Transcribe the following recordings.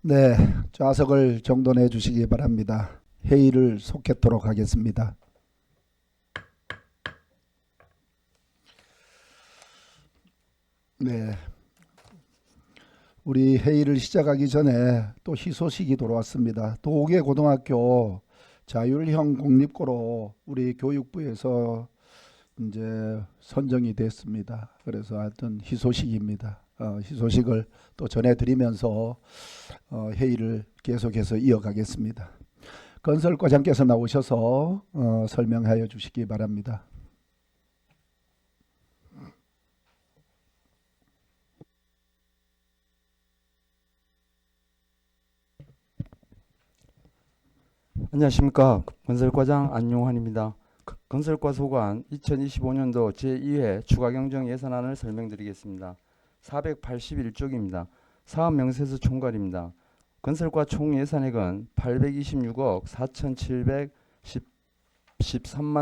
네, 좌석을 정돈해 주시기 바랍니다. 회의를 속했도록 하겠습니다. 네, 우리 회의를 시작하기 전에 또 희소식이 돌아왔습니다. 도계 고등학교 자율형 공립고로 우리 교육부에서 이제 선정이 됐습니다. 그래서 하여튼 희소식입니다. 희소식을 또 전해드리면서 회의를 계속해서 이어가겠습니다. 건설과장께서 나오셔서 설명하여 주시기 바랍니다. 안녕하십니까. 건설과장 안용환입니다. 건설과 소관 2025년도 제2회 추가경정 예산안을 설명드리겠습니다. 481쪽입니다. 사업 명세서 총괄입니다. 건설과 총 예산액은 826억 4,713만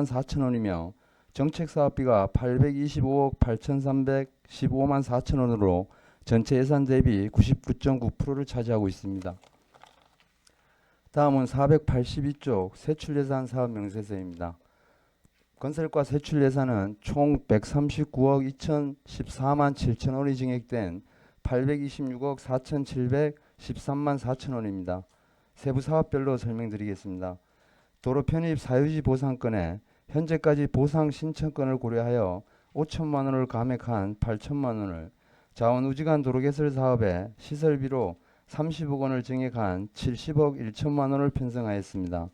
4천원이며 정책사업비가 825억 8,315만 4천원으로 전체 예산 대비 99.9%를 차지하고 있습니다. 다음은 482쪽 세출예산 사업 명세서입니다. 건설과 세출예산은 총 139억 2,014만 7천원이 증액된 826억 4,713만 4천원입니다. 세부 사업별로 설명드리겠습니다. 도로 편입 사유지 보상건에 현재까지 보상 신청건을 고려하여 5천만 원을 감액한 8천만 원을, 자원우지간 도로 개설 사업에 시설비로 30억 원을 증액한 70억 1천만 원을 편성하였습니다.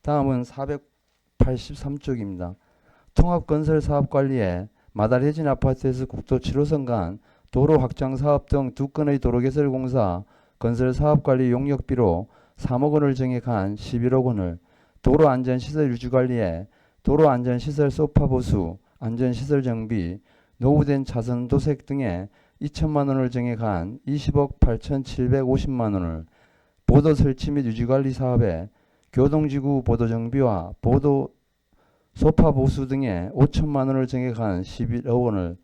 다음은 483쪽입니다. 통합건설사업관리에 마달해진 아파트에서 국도 7호선 간 도로 확장사업 등 두 건의 도로개설공사 건설사업관리 용역비로 3억 원을 증액한 11억 원을, 도로안전시설 유지관리에 도로안전시설 소파보수, 안전시설 정비, 노후된 차선 도색 등에 2천만 원을 증액한 20억 8,750만 원을, 보도 설치 및 유지관리 사업에 교동지구 보도 정비와 보도 소파 보수 등에 5천만 원을 증액한 11억 원을,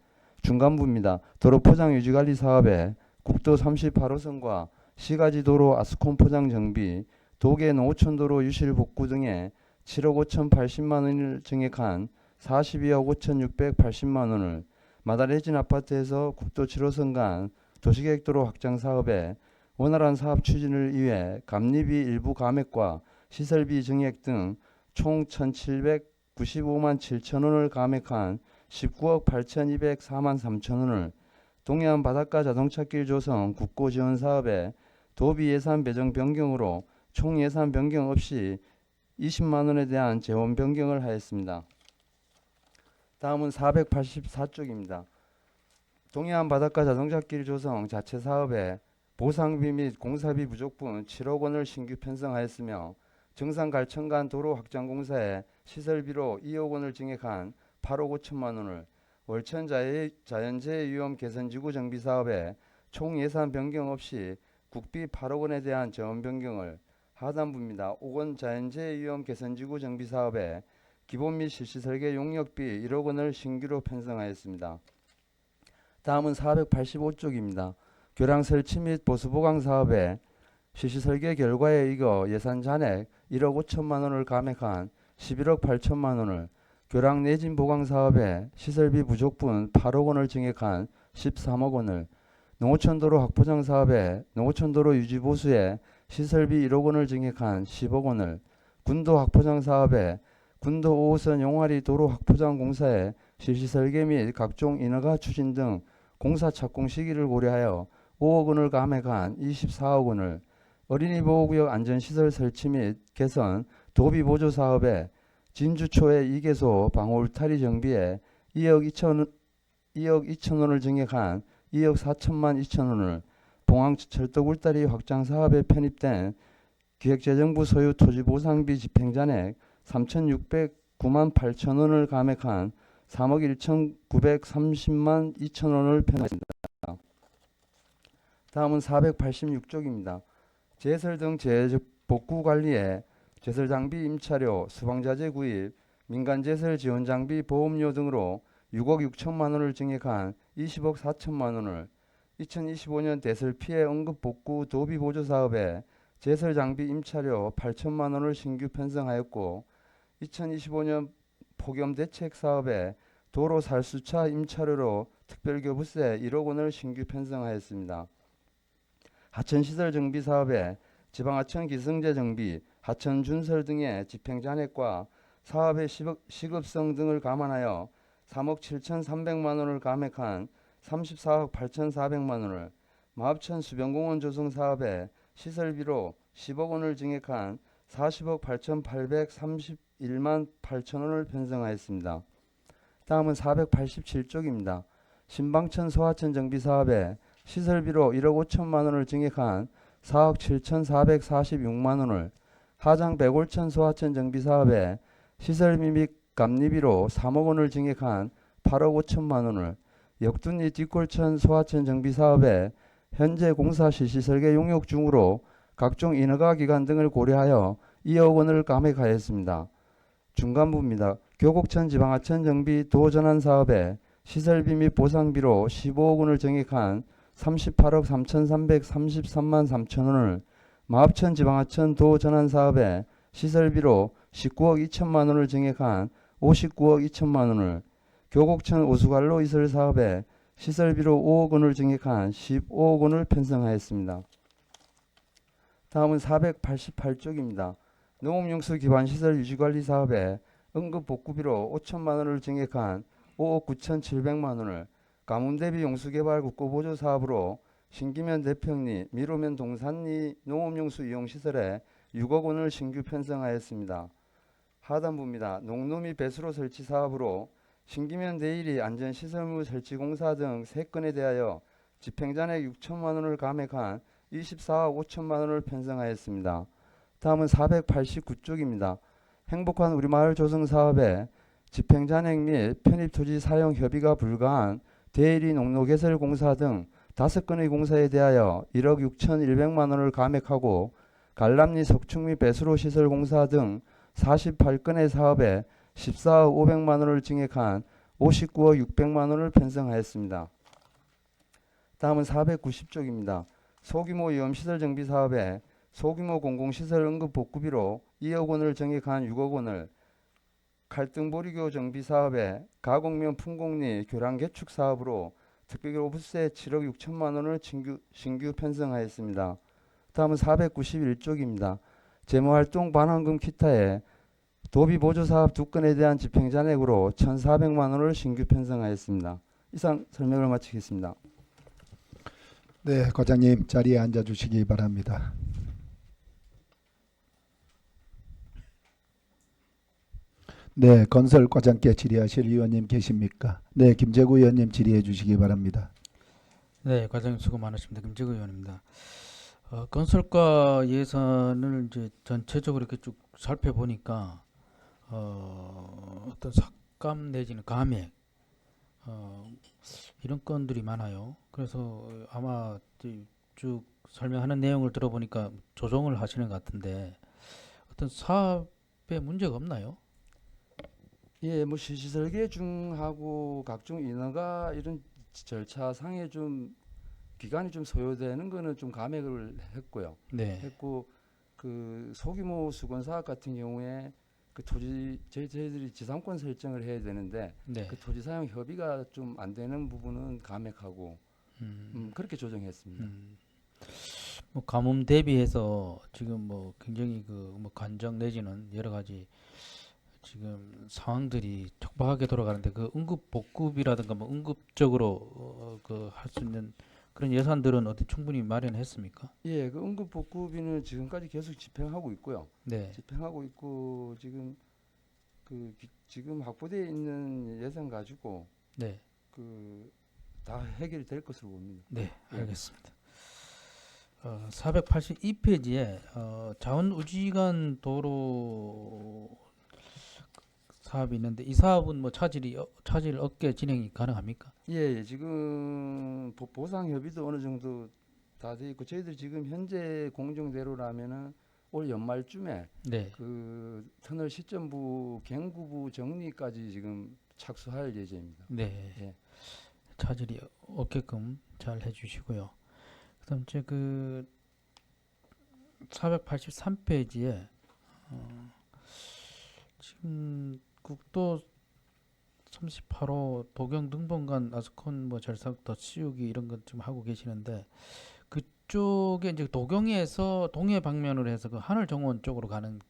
중간부입니다. 도로 포장 유지관리 사업에 국도 38호선과 시가지 도로 아스콘 포장 정비, 도계 농어촌도로 유실 복구 등에 7억 5,080만 원을 증액한 42억 5,680만 원을, 마달해진 아파트에서 국도 7호선 간 도시계획도로 확장 사업에 원활한 사업 추진을 위해 감리비 일부 감액과 시설비 증액 등 총 1,795만 7천 원을 감액한 19억 8,204만 3천 원을, 동해안 바닷가 자동차길 조성 국고 지원 사업에 도비 예산 배정 변경으로 총 예산 변경 없이 20만 원에 대한 재원 변경을 하였습니다. 다음은 484쪽입니다. 동해안 바닷가 자동차길 조성 자체 사업에 보상비 및 공사비 부족분 7억 원을 신규 편성하였으며, 정상 갈천간 도로 확장 공사에 시설비로 2억 원을 증액한 8억 5천만 원을, 월천 자연재해 위험 개선지구 정비 사업에 총 예산 변경 없이 국비 8억 원에 대한 재원 변경을, 하단부입니다. 옥원 자연재해 위험 개선지구 정비 사업에 기본 및 실시 설계 용역비 1억 원을 신규로 편성하였습니다. 다음은 485쪽입니다. 교량 설치 및 보수 보강 사업에 실시 설계 결과에 의거 예산 잔액 1억 5천만 원을 감액한 11억 8천만 원을, 교량 내진 보강 사업에 시설비 부족분 8억 원을 증액한 13억 원을, 농어촌도로 확보장 사업에 농어촌도로 유지 보수에 시설비 1억 원을 증액한 10억 원을, 군도 확포장 사업에 군도 5호선 용화리 도로 확포장 공사에 실시 설계 및 각종 인허가 추진 등 공사 착공 시기를 고려하여 5억 원을 감액한 24억 원을, 어린이 보호구역 안전시설 설치 및 개선 도비 보조 사업에 진주초의 2개소 방호 울타리 정비에 2억 2천 원을 증액한 2억 4천만 2천 원을, 봉황 철도 울타리 확장 사업에 편입된 기획재정부 소유 토지 보상비 집행 잔액 3,609만 8천 원을 감액한 3억 1,930만 2천 원을 편성했습니다. 다음은 486쪽입니다. 제설 등 재복구 관리에 제설 장비 임차료, 수방자재 구입, 민간 제설 지원 장비 보험료 등으로 6억 6천만 원을 증액한 20억 4천만 원을, 2025년 대설 피해 응급 복구 도비 보조 사업에 제설 장비 임차료 8천만 원을 신규 편성하였고 2025년 폭염 대책 사업에 도로 살수차 임차료로 특별교부세 1억 원을 신규 편성하였습니다. 하천시설 정비 사업에 지방하천 기성제 정비, 하천 준설 등의 집행잔액과 사업의 시급성 등을 감안하여 3억 7,300만 원을 감액한 34억 8,400만 원을, 마합천 수변공원 조성 사업에 시설비로 10억 원을 증액한 40억 8,831만 8천 원을 편성하였습니다. 다음은 487쪽입니다. 신방천 소하천 정비 사업에 시설비로 1억 5천만 원을 증액한 4억 7,446만 원을, 하장 백올천 소하천 정비 사업에 시설비 및 감리비로 3억 원을 증액한 8억 5천만 원을, 역둔리 뒷골천 소하천 정비 사업에 현재 공사 실시 설계 용역 중으로 각종 인허가 기간 등을 고려하여 2억 원을 감액하였습니다. 중간부입니다. 교곡천 지방하천 정비 도전환 사업에 시설비 및 보상비로 15억 원을 증액한 38억 3,333만 3천 원을, 마합천 지방하천 도전환 사업에 시설비로 19억 2천만 원을 증액한 59억 2천만 원을, 교곡천 오수관로 이설 사업에 시설비로 5억 원을 증액한 15억 원을 편성하였습니다. 다음은 488쪽입니다. 농업용수 기반시설 유지관리 사업에 응급복구비로 5천만 원을 증액한 5억 9,700만 원을, 가뭄대비 용수개발 국고보조 사업으로 신기면 대평리, 미로면 동산리 농업용수 이용시설에 6억 원을 신규 편성하였습니다. 하단부입니다. 농노미 배수로 설치 사업으로 신기면 대일이 안전시설물 설치 공사 등 3건에 대하여 집행잔액 6천만 원을 감액한 24억 5천만 원을 편성하였습니다. 다음은 489쪽입니다. 행복한 우리마을 조성 사업에 집행잔액 및 편입토지 사용 협의가 불가한 대일이 농로 개설 공사 등 5건의 공사에 대하여 1억 6,100만 원을 감액하고 갈람리 석축 및 배수로 시설 공사 등 48건의 사업에 14억 500만 원을 증액한 59억 600만 원을 편성하였습니다. 다음은 490쪽입니다. 소규모 위험시설 정비 사업에 소규모 공공시설 응급복구비로 2억 원을 증액한 6억 원을, 갈등보리교 정비 사업에 가곡면 풍곡리 교량 개축 사업으로 특별교부세 7억 6천만 원을 신규 편성하였습니다. 다음은 491쪽입니다. 재무활동 반환금 기타에 도비보조사업 2건에 대한 집행잔액으로 1,400만 원을 신규 편성하였습니다. 이상 설명을 마치겠습니다. 네, 과장님 자리에 앉아 주시기 바랍니다. 네, 건설과장께 질의하실 의원님 계십니까? 네, 김재구 의원님 질의해 주시기 바랍니다. 네, 과장님 수고 많으십니다. 김재구 의원입니다. 건설과 예산을 이제 전체적으로 이렇게 쭉 살펴보니까 어떤 삭감 내지는 감액 이런 건들이 많아요. 그래서 아마 쭉 설명하는 내용을 들어보니까 조정을 하시는 것 같은데 어떤 사업에 문제가 없나요? 예, 뭐 실시설계 중하고 각종 인허가 이런 절차상에 좀 기간이 좀 소요되는 거는 좀 감액을 했고요. 네, 했고 그 소규모 수건 사업 같은 경우에 그 토지 저희들이 지상권 설정을 해야 되는데 네. 그 토지 사용 협의가 좀 안 되는 부분은 감액하고 그렇게 조정했습니다. 뭐 가뭄 대비해서 지금 뭐 굉장히 그 뭐 관정 내지는 여러 가지 지금 상황들이 척박하게 돌아가는데 그 응급 복구비라든가 뭐 응급적으로 그 할 수 있는 그런 예산들은 어디 충분히 마련했습니까? 예, 그 응급 복구비는 지금까지 계속 집행하고 있고요. 네, 집행하고 있고 지금 지금 확보되어 있는 예산 가지고 네, 그 다 해결이 될 것으로 봅니다. 네, 예. 알겠습니다. 482페이지에 자원우지관 도로 사업이 있는데 이 사업은 뭐 차질 없게 진행이 가능합니까? 예, 지금 보상 협의도 어느 정도 다 돼 있고 저희들 지금 현재 공정대로라면은 올 연말쯤에 네, 그 터널 시점부 갱구부 정리까지 지금 착수할 예정입니다. 네, 예. 차질이 없게끔 잘 해주시고요. 그다음 이제 그 483페이지에 지금 국도 38호 도경 등본간 아스콘 뭐 절삭 더 씌우기 이런 것 좀 하고 계시는데 그쪽에 이제 도경에서 동해 방면으로 해서 그 하늘정원 쪽으로 가는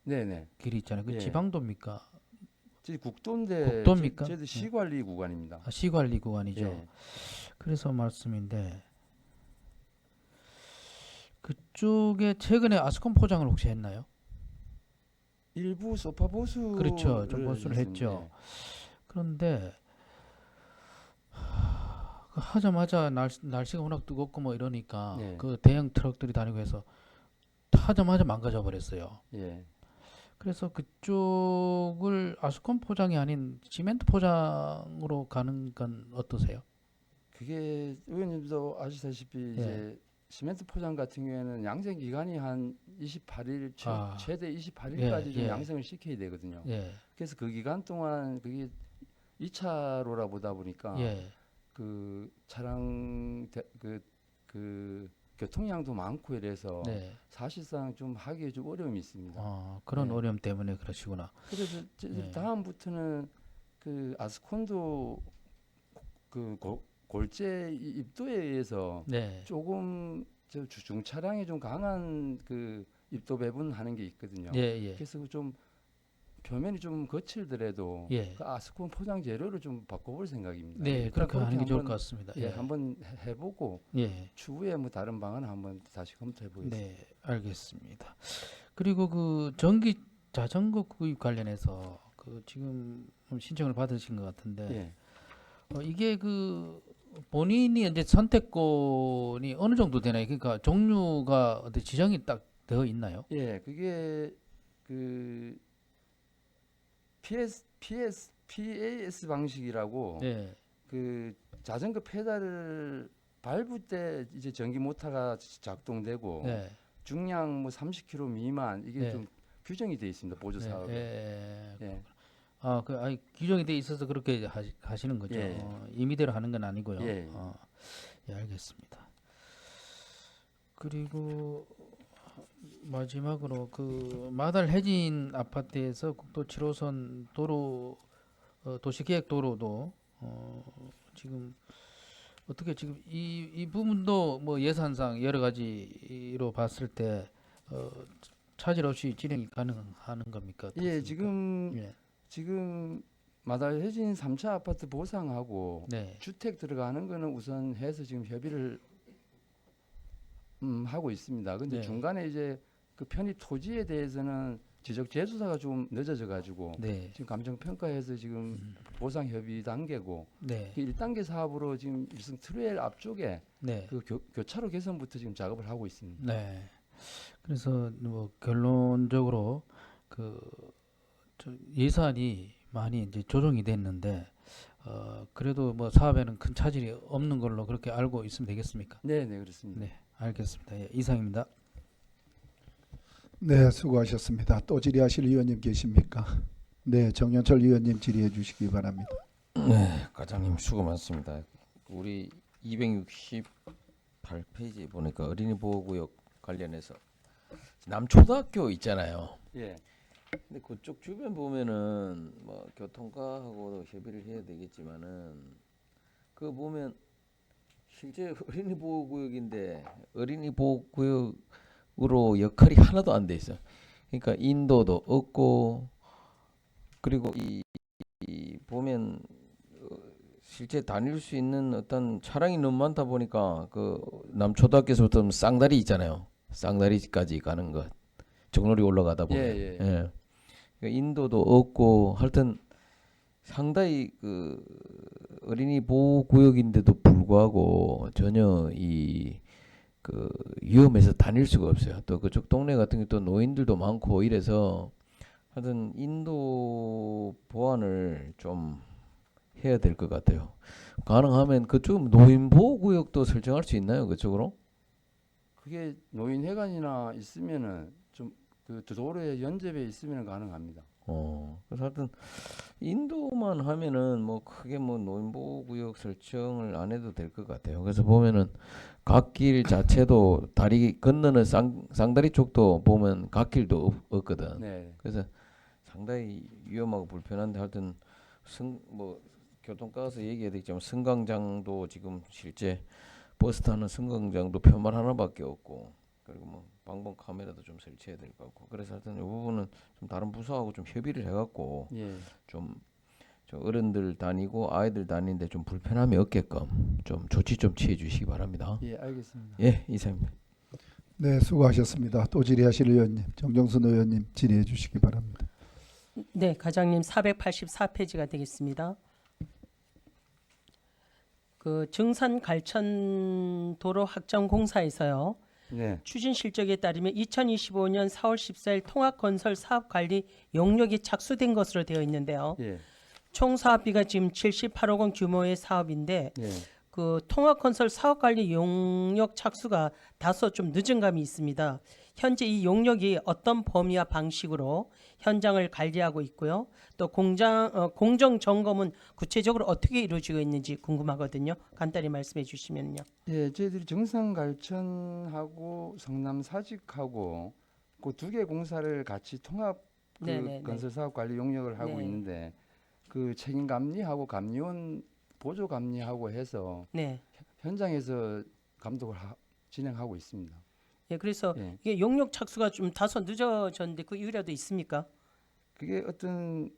네네. 길이 있잖아요. 그 예. 지방도입니까? 저 국도인데 국도입니까? 저도 시관리 구간입니다. 아, 시관리 구간이죠. 예. 그래서 말씀인데 그쪽에 최근에 아스콘 포장을 혹시 했나요? 일부 소파 보수 그렇죠. 좀 보수를 했죠. 그런데 그 하자마자 날씨가 워낙 뜨겁고 뭐 이러니까 네. 그 대형 트럭들이 다니고 해서 타자마자 망가져 버렸어요. 예. 그래서 그쪽을 아스콘 포장이 아닌 시멘트 포장으로 가는 건 어떠세요? 그게 의원님도 아시다시피 이제 시멘트 포장 같은 경우에는 양생 기간이 한 28일 아. 최대 28일까지 예, 좀 예. 양생을 시켜야 되거든요. 예, 그래서 그 기간 동안 그게 2차로라 보다 보니까 예, 그 차량 그 교통량도 많고 이래서 네. 사실상 좀 하기에 좀 어려움이 있습니다. 그런 네. 어려움 때문에 그러시구나. 그래서 네. 다음부터는 그 아스콘도 그 골재 입도에 의해서 네, 조금 저 중차량이 좀 강한 그 입도 배분하는 게 있거든요. 예, 예, 그래서 좀 표면이 좀 거칠더라도 예. 그 아스콘 포장 재료를 좀 바꿔볼 생각입니다. 네, 일단 그렇게 하는 게 좋을 것 한번, 같습니다. 예, 한번 해보고 예, 추후에 뭐 다른 방안 한번 다시 검토해 보겠습니다. 네, 알겠습니다. 그리고 그 전기 자전거 구입 관련해서 그 지금 신청을 받으신 것 같은데 예. 이게 그 본인이 이제 선택권이 어느 정도 되나요? 그러니까 종류가 어디 지정이 딱 되어 있나요? 예, 그게 그 PAS 방식이라고 네, 그 자전거 페달을 밟을 때 이제 전기 모터가 작동되고 네, 중량 뭐 30kg 미만 이게 네. 좀 규정이 되어 있습니다. 보조 네, 사업에. 예. 예. 규정이 돼 있어서 그렇게 하시는 거죠. 예. 임의대로 하는 건 아니고요. 예. 예, 알겠습니다. 그리고 마지막으로 그 마달 해진 아파트에서 국도 7호선 도로 도시계획 도로도 지금 어떻게 지금 이 부분도 뭐 예산상 여러 가지로 봤을 때 차질 없이 진행이 가능한 겁니까? 예, 어떻습니까? 지금 마달 해진 3차 아파트 보상하고 네, 주택 들어가는 거는 우선 해서 지금 협의를 하고 있습니다. 근데 네. 중간에 이제 그 편입 토지에 대해서는 지적 재조사가 좀 늦어져 가지고 네, 지금 감정 평가해서 지금 보상 협의 단계고 네, 그 1단계 사업으로 지금 일성 트레일 앞쪽에 네. 그 교차로 개선부터 지금 작업을 하고 있습니다. 네. 그래서 뭐 결론적으로 그 예산이 많이 이제 조정이 됐는데 그래도 뭐 사업에는 큰 차질이 없는 걸로 그렇게 알고 있으면 되겠습니까? 네, 네, 그렇습니다. 네, 알겠습니다. 예, 이상입니다. 네, 수고하셨습니다. 또 질의하실 의원님 계십니까? 네, 정연철 의원님 질의해 주시기 바랍니다. 네, 과장님 수고 많습니다. 우리 268페이지 보니까 어린이 보호구역 관련해서 남초등학교 있잖아요. 예. 근데 그쪽 주변 보면은 뭐 교통과하고도 협의를 해야 되겠지만은 그 보면 실제 어린이 보호구역인데 어린이 보호구역으로 역할이 하나도 안 돼 있어. 그러니까 인도도 없고 그리고 이 보면 실제 다닐 수 있는 어떤 차량이 너무 많다 보니까 그 남초등학교에서부터 쌍다리 있잖아요. 쌍다리까지 가는 것 정로리 올라가다 보면 예. 그 인도도 없고 하여튼 상당히 그 어린이 보호 구역인데도 불구하고 전혀 이 그 위험해서 다닐 수가 없어요. 또 그쪽 동네 같은 게 또 노인들도 많고 이래서 하여튼 인도 보완을 좀 해야 될 것 같아요. 가능하면 그쪽 노인 보호 구역도 설정할 수 있나요? 그쪽으로? 그게 노인회관이나 있으면은 좀 그 도로에 연접해 있으면 가능합니다. 그래서 하여튼 인도만 하면은 뭐 크게 뭐 노인보호구역 설정을 안 해도 될 것 같아요. 그래서 보면은 갓길 자체도 다리 건너는 쌍다리 쪽도 보면 갓길도 없거든. 네. 그래서 상당히 위험하고 불편한데 하여튼 뭐 교통가서 얘기해야 되겠지만 승강장도 지금 실제 버스 타는 승강장도 편말 하나밖에 없고 그리고 뭐 방범 카메라도 좀 설치해야 될 것 같고 그래서 하여튼 이 부분은 좀 다른 부서하고 좀 협의를 해갖고 예. 좀 저 어른들 다니고 아이들 다니는데 좀 불편함이 없게끔 좀 조치 좀 취해 주시기 바랍니다. 예, 알겠습니다. 예, 이상입니다. 네, 수고하셨습니다. 또 질의하실 의원님, 정정순 의원님 질의해 주시기 바랍니다. 네, 과장님 484페이지가 되겠습니다. 그 증산 갈천 도로 확장 공사에서요. 네. 추진 실적에 따르면 2025년 4월 14일 통합 건설 사업 관리 용역이 착수된 것으로 되어 있는데요. 예. 총 사업비가 지금 78억 원 규모의 사업인데 예. 그 통합 건설 사업 관리 용역 착수가 다소 좀 늦은 감이 있습니다. 현재 이 용역이 어떤 범위와 방식으로 현장을 관리하고 있고요. 또 공정 점검은 구체적으로 어떻게 이루어지고 있는지 궁금하거든요. 간단히 말씀해 주시면요. 예, 저희들이 정상 갈천하고 성남 사직하고 그 두 개 공사를 같이 통합 그 네네네. 건설 사업 관리 용역을 하고 네. 있는데 그 책임 감리하고 감리원 보조 감리하고 해서 네. 현장에서 감독을 진행하고 있습니다. 예, 그래서 예. 이게 용역 착수가 좀 다소 늦어졌는데 그 이유라도 있습니까? 그게 어떤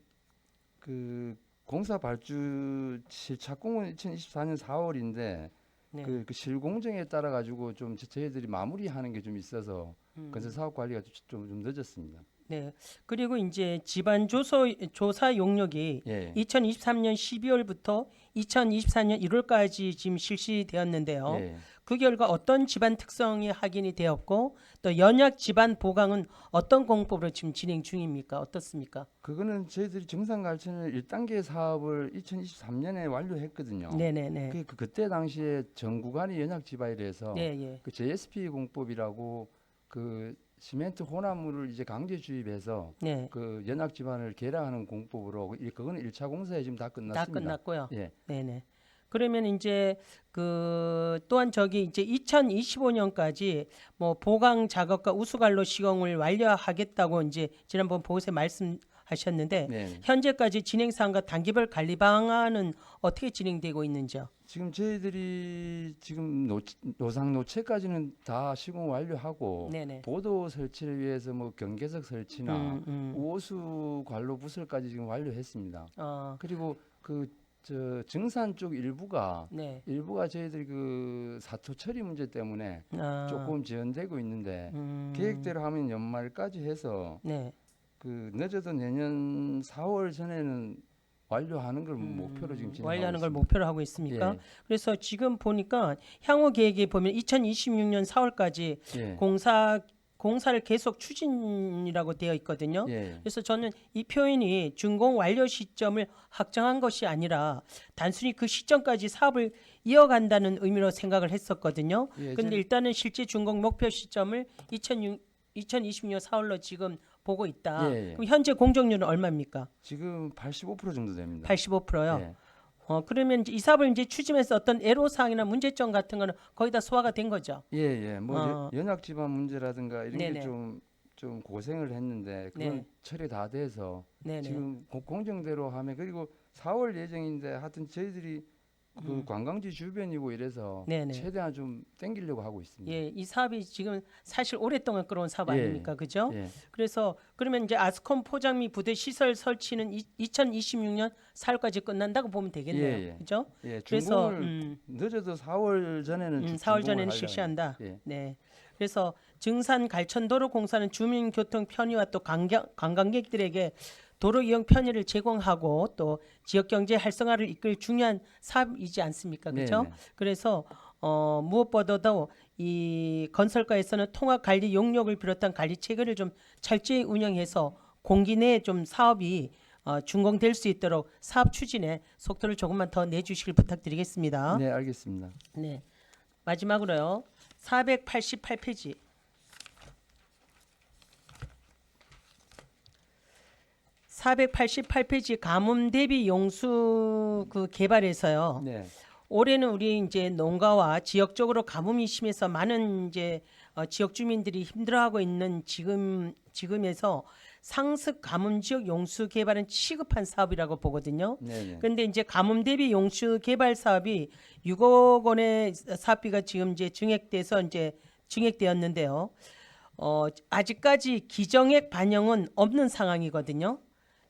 그 공사 발주 실착공은 2024년 4월인데 네. 그 실공정에 따라 가지고 좀 저희들이 마무리하는 게 좀 있어서 건설 사업 관리가 좀 늦었습니다. 네. 그리고 이제 집안 조사 용역이 예. 2023년 12월부터 2024년 1월까지 지금 실시되었는데요. 예. 그 결과 어떤 집안 특성이 확인이 되었고 또 연약 집안 보강은 어떤 공법으로 지금 진행 중입니까? 어떻습니까? 그거는 저희들이 정상 갈천을 1단계 사업을 2023년에 완료했거든요. 네네네. 그때 당시에 전 구간이 연약 지발이라서 네, 예. 그 JSP 공법이라고 그 시멘트 혼합물을 이제 강제 주입해서 네. 그 연약 지반을 개량하는 공법으로 그거는 1차 공사에 지금 다 끝났습니다. 다 끝났고요. 예. 네네. 그러면 이제 그 또한 저기 이제 2025년까지 뭐 보강 작업과 우수관로 시공을 완료하겠다고 이제 지난번 보고서에 말씀하셨는데 네. 현재까지 진행 사항과 단기별 관리 방안은 어떻게 진행되고 있는지요? 지금 저희들이 지금 노상 노체까지는 다 시공 완료하고 네네. 보도 설치를 위해서 뭐 경계석 설치나 우호수 관로 부설까지 지금 완료했습니다. 그리고 저 증산 쪽 일부가 네. 저희들이 그 사토 처리 문제 때문에 조금 지연되고 있는데 음. 계획대로 하면 연말까지 해서 네. 그 늦어도 내년 4월 전에는 완료하는 걸 목표로 지금 진행하고 완료하는 걸 있습니다. 목표로 하고 있습니까? 예. 그래서 지금 보니까 향후 계획에 보면 2026년 4월까지 예. 공사를 계속 추진이라고 되어 있거든요. 예. 그래서 저는 이 표현이 준공 완료 시점을 확정한 것이 아니라 단순히 그 시점까지 사업을 이어간다는 의미로 생각을 했었거든요. 예, 근데 일단은 실제 준공 목표 시점을 2026년 4월로 지금 보고 있다. 예, 예. 그럼 현재 공정률은 얼마입니까? 지금 85% 정도 됩니다. 85%요. 예. 그러면 이제 이 사업을 이제 추진해서 어떤 애로사항이나 문제점 같은 거는 거의 다 소화가 된 거죠. 예, 예. 뭐 어. 연약 지방 문제라든가 이런 네네. 게 좀 고생을 했는데 그건 네. 처리 다 돼서 네네. 지금 공정대로 하면 그리고 4월 예정인데 하여튼 저희들이 그 관광지 주변이고 이래서 네네. 최대한 좀 땡기려고 하고 있습니다. 예, 이 사업이 지금 사실 오랫동안 끌어온 사업 예. 아닙니까, 그죠? 예. 그래서 그러면 이제 아스콘 포장 및 부대 시설 설치는 2026년 4월까지 끝난다고 보면 되겠네요, 예, 예. 그죠? 예, 그래서 준공을 늦어도 4월 전에는 4월 준공을 전에는 하려고 실시한다. 합니다. 예. 네. 그래서 증산 갈천도로 공사는 주민 교통 편의와 또 관광객들에게 도로 이용 편의를 제공하고 또 지역 경제 활성화를 이끌 중요한 사업이지 않습니까? 그렇죠? 네네. 그래서 무엇보다도 이 건설가에서는 통합 관리 용역을 비롯한 관리 체계를 좀 철저히 운영해서 공기 내에 좀 사업이 준공될 수 있도록 사업 추진에 속도를 조금만 더 내주시길 부탁드리겠습니다. 네, 알겠습니다. 네. 마지막으로요. 488페이지. 488페이지 가뭄 대비 용수 그 개발에서요. 네. 올해는 우리 이제 농가와 지역적으로 가뭄이 심해서 많은 이제 지역 주민들이 힘들어하고 있는 지금에서 상습 가뭄 지역 용수 개발은 시급한 사업이라고 보거든요. 네. 그런데 이제 가뭄 대비 용수 개발 사업이 6억 원의 사업비가 지금 이제 증액되었는데요. 아직까지 기정액 반영은 없는 상황이거든요.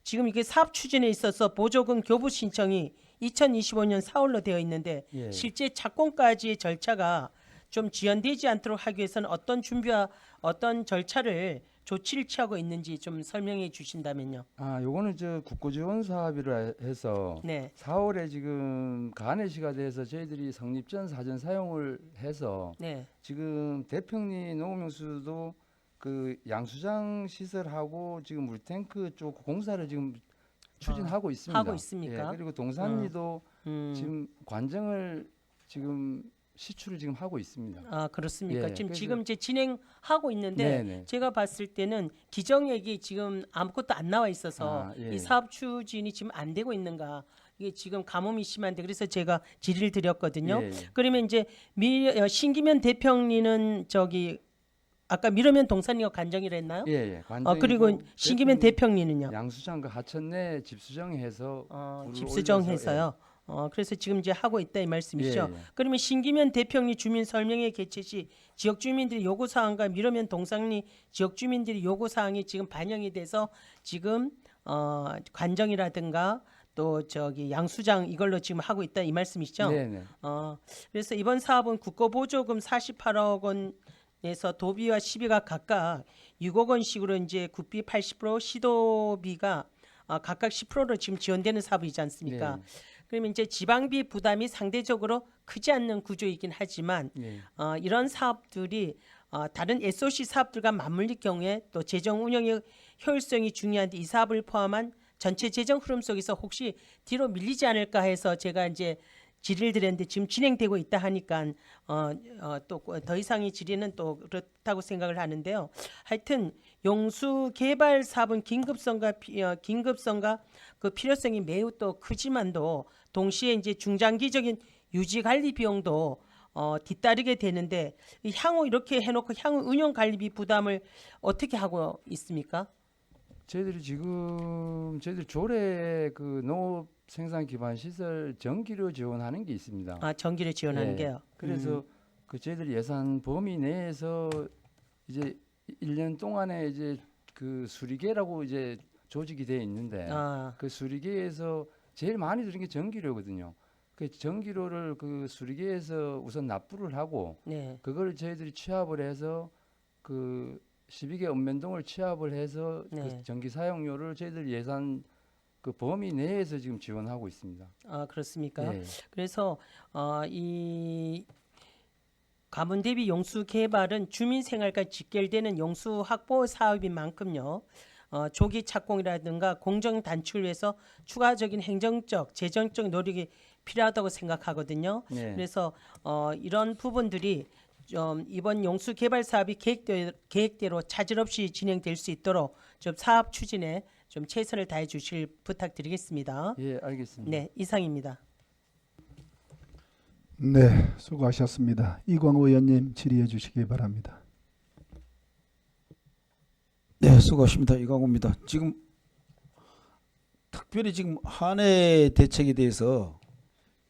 지금 이게 사업 추진에 있어서 보조금 교부 신청이 2025년 4월로 되어 있는데 예. 실제 착공까지의 절차가 좀 지연되지 않도록 하기 위해서는 어떤 준비와 어떤 절차를 조치를 취하고 있는지 좀 설명해 주신다면요. 요거는 저 국고 지원 사업이라 해서 네. 4월에 지금 가내시가 돼서 저희들이 성립 전 사전 사용을 해서 네. 지금 대평리 농업용수도 그 양수장 시설하고 지금 물탱크 쪽 공사를 지금 추진하고 있습니다. 하고 있습니까? 예, 그리고 동산리도 음. 지금 관정을 지금 시추를 지금 하고 있습니다. 아, 그렇습니까? 예, 지금 그래서- 지금 이제 진행하고 있는데 네네. 제가 봤을 때는 기정액이 지금 아무것도 안 나와 있어서 예. 이 사업 추진이 지금 안 되고 있는가? 이게 지금 가뭄이 심한데 그래서 제가 질의를 드렸거든요. 예, 예. 그러면 이제 신기면 대평리는 저기 아까 미러면 동산리가 관정이라 했나요? 예. 그리고 신기면 대평리는요? 양수장 그 하천 내 집수정해서 물을 집수정해서요. 그래서 지금 이제 하고 있다 이 말씀이시죠. 예, 예. 그러면 신기면 대평리 주민 설명회 개최 시 지역 주민들의 요구 사항과 미러면 동산리 지역 주민들의 요구 사항이 지금 반영이 돼서 지금 관정이라든가 또 저기 양수장 이걸로 지금 하고 있다 이 말씀이시죠. 네네. 그래서 이번 사업은 국고보조금 48억 원에서 도비와 시비가 각각 6억 원씩으로 이제 국비 80% 시도비가 각각 10%로 지금 지원되는 사업이지 않습니까? 네. 그러면 이제 지방비 부담이 상대적으로 크지 않는 구조이긴 하지만 예. 이런 사업들이 다른 SOC 사업들과 맞물릴 경우에 또 재정 운영의 효율성이 중요한데 이 사업을 포함한 전체 재정 흐름 속에서 혹시 뒤로 밀리지 않을까 해서 제가 이제 질의를 드렸는데 지금 진행되고 있다 하니까 또 더 이상의 질의는 또 그렇다고 생각을 하는데요. 하여튼 용수 개발 사업은 긴급성과 그 필요성이 매우 또 크지만도 동시에 이제 중장기적인 유지 관리 비용도 뒤따르게 되는데 향후 이렇게 해놓고 향후 운영 관리비 부담을 어떻게 하고 있습니까? 저희들이 조례 그 농업 생산 기반 시설 전기료 지원하는 게 있습니다. 전기를 지원하는 예. 게요. 그래서 그 저희들이 예산 범위 내에서 이제 1년 동안에 이제 그 수리계라고 이제 조직이 되어 있는데 그 수리계에서 제일 많이 드는 게 전기료거든요. 그 전기료를 그 수리계에서 우선 납부를 하고 네. 그걸 저희들이 취합을 해서 그 12개 읍면동을 취합을 해서 네. 그 전기 사용료를 저희들 예산 그 범위 내에서 지금 지원하고 있습니다. 그렇습니까? 예. 그래서 이 가문 대비 용수 개발은 주민 생활과 직결되는 용수 확보 사업인 만큼요. 조기 착공이라든가 공정 단축을 위해서 추가적인 행정적, 재정적 노력이 필요하다고 생각하거든요. 네. 그래서 이런 부분들이 좀 이번 용수 개발 사업이 계획대로 차질 없이 진행될 수 있도록 좀 사업 추진에 좀 최선을 다해 주실 부탁드리겠습니다. 예, 알겠습니다. 네, 이상입니다. 네, 수고하셨습니다. 이광호 의원님 질의해 주시기 바랍니다. 네, 수고하십니다. 이광호입니다. 지금 특별히 지금 한해 대책에 대해서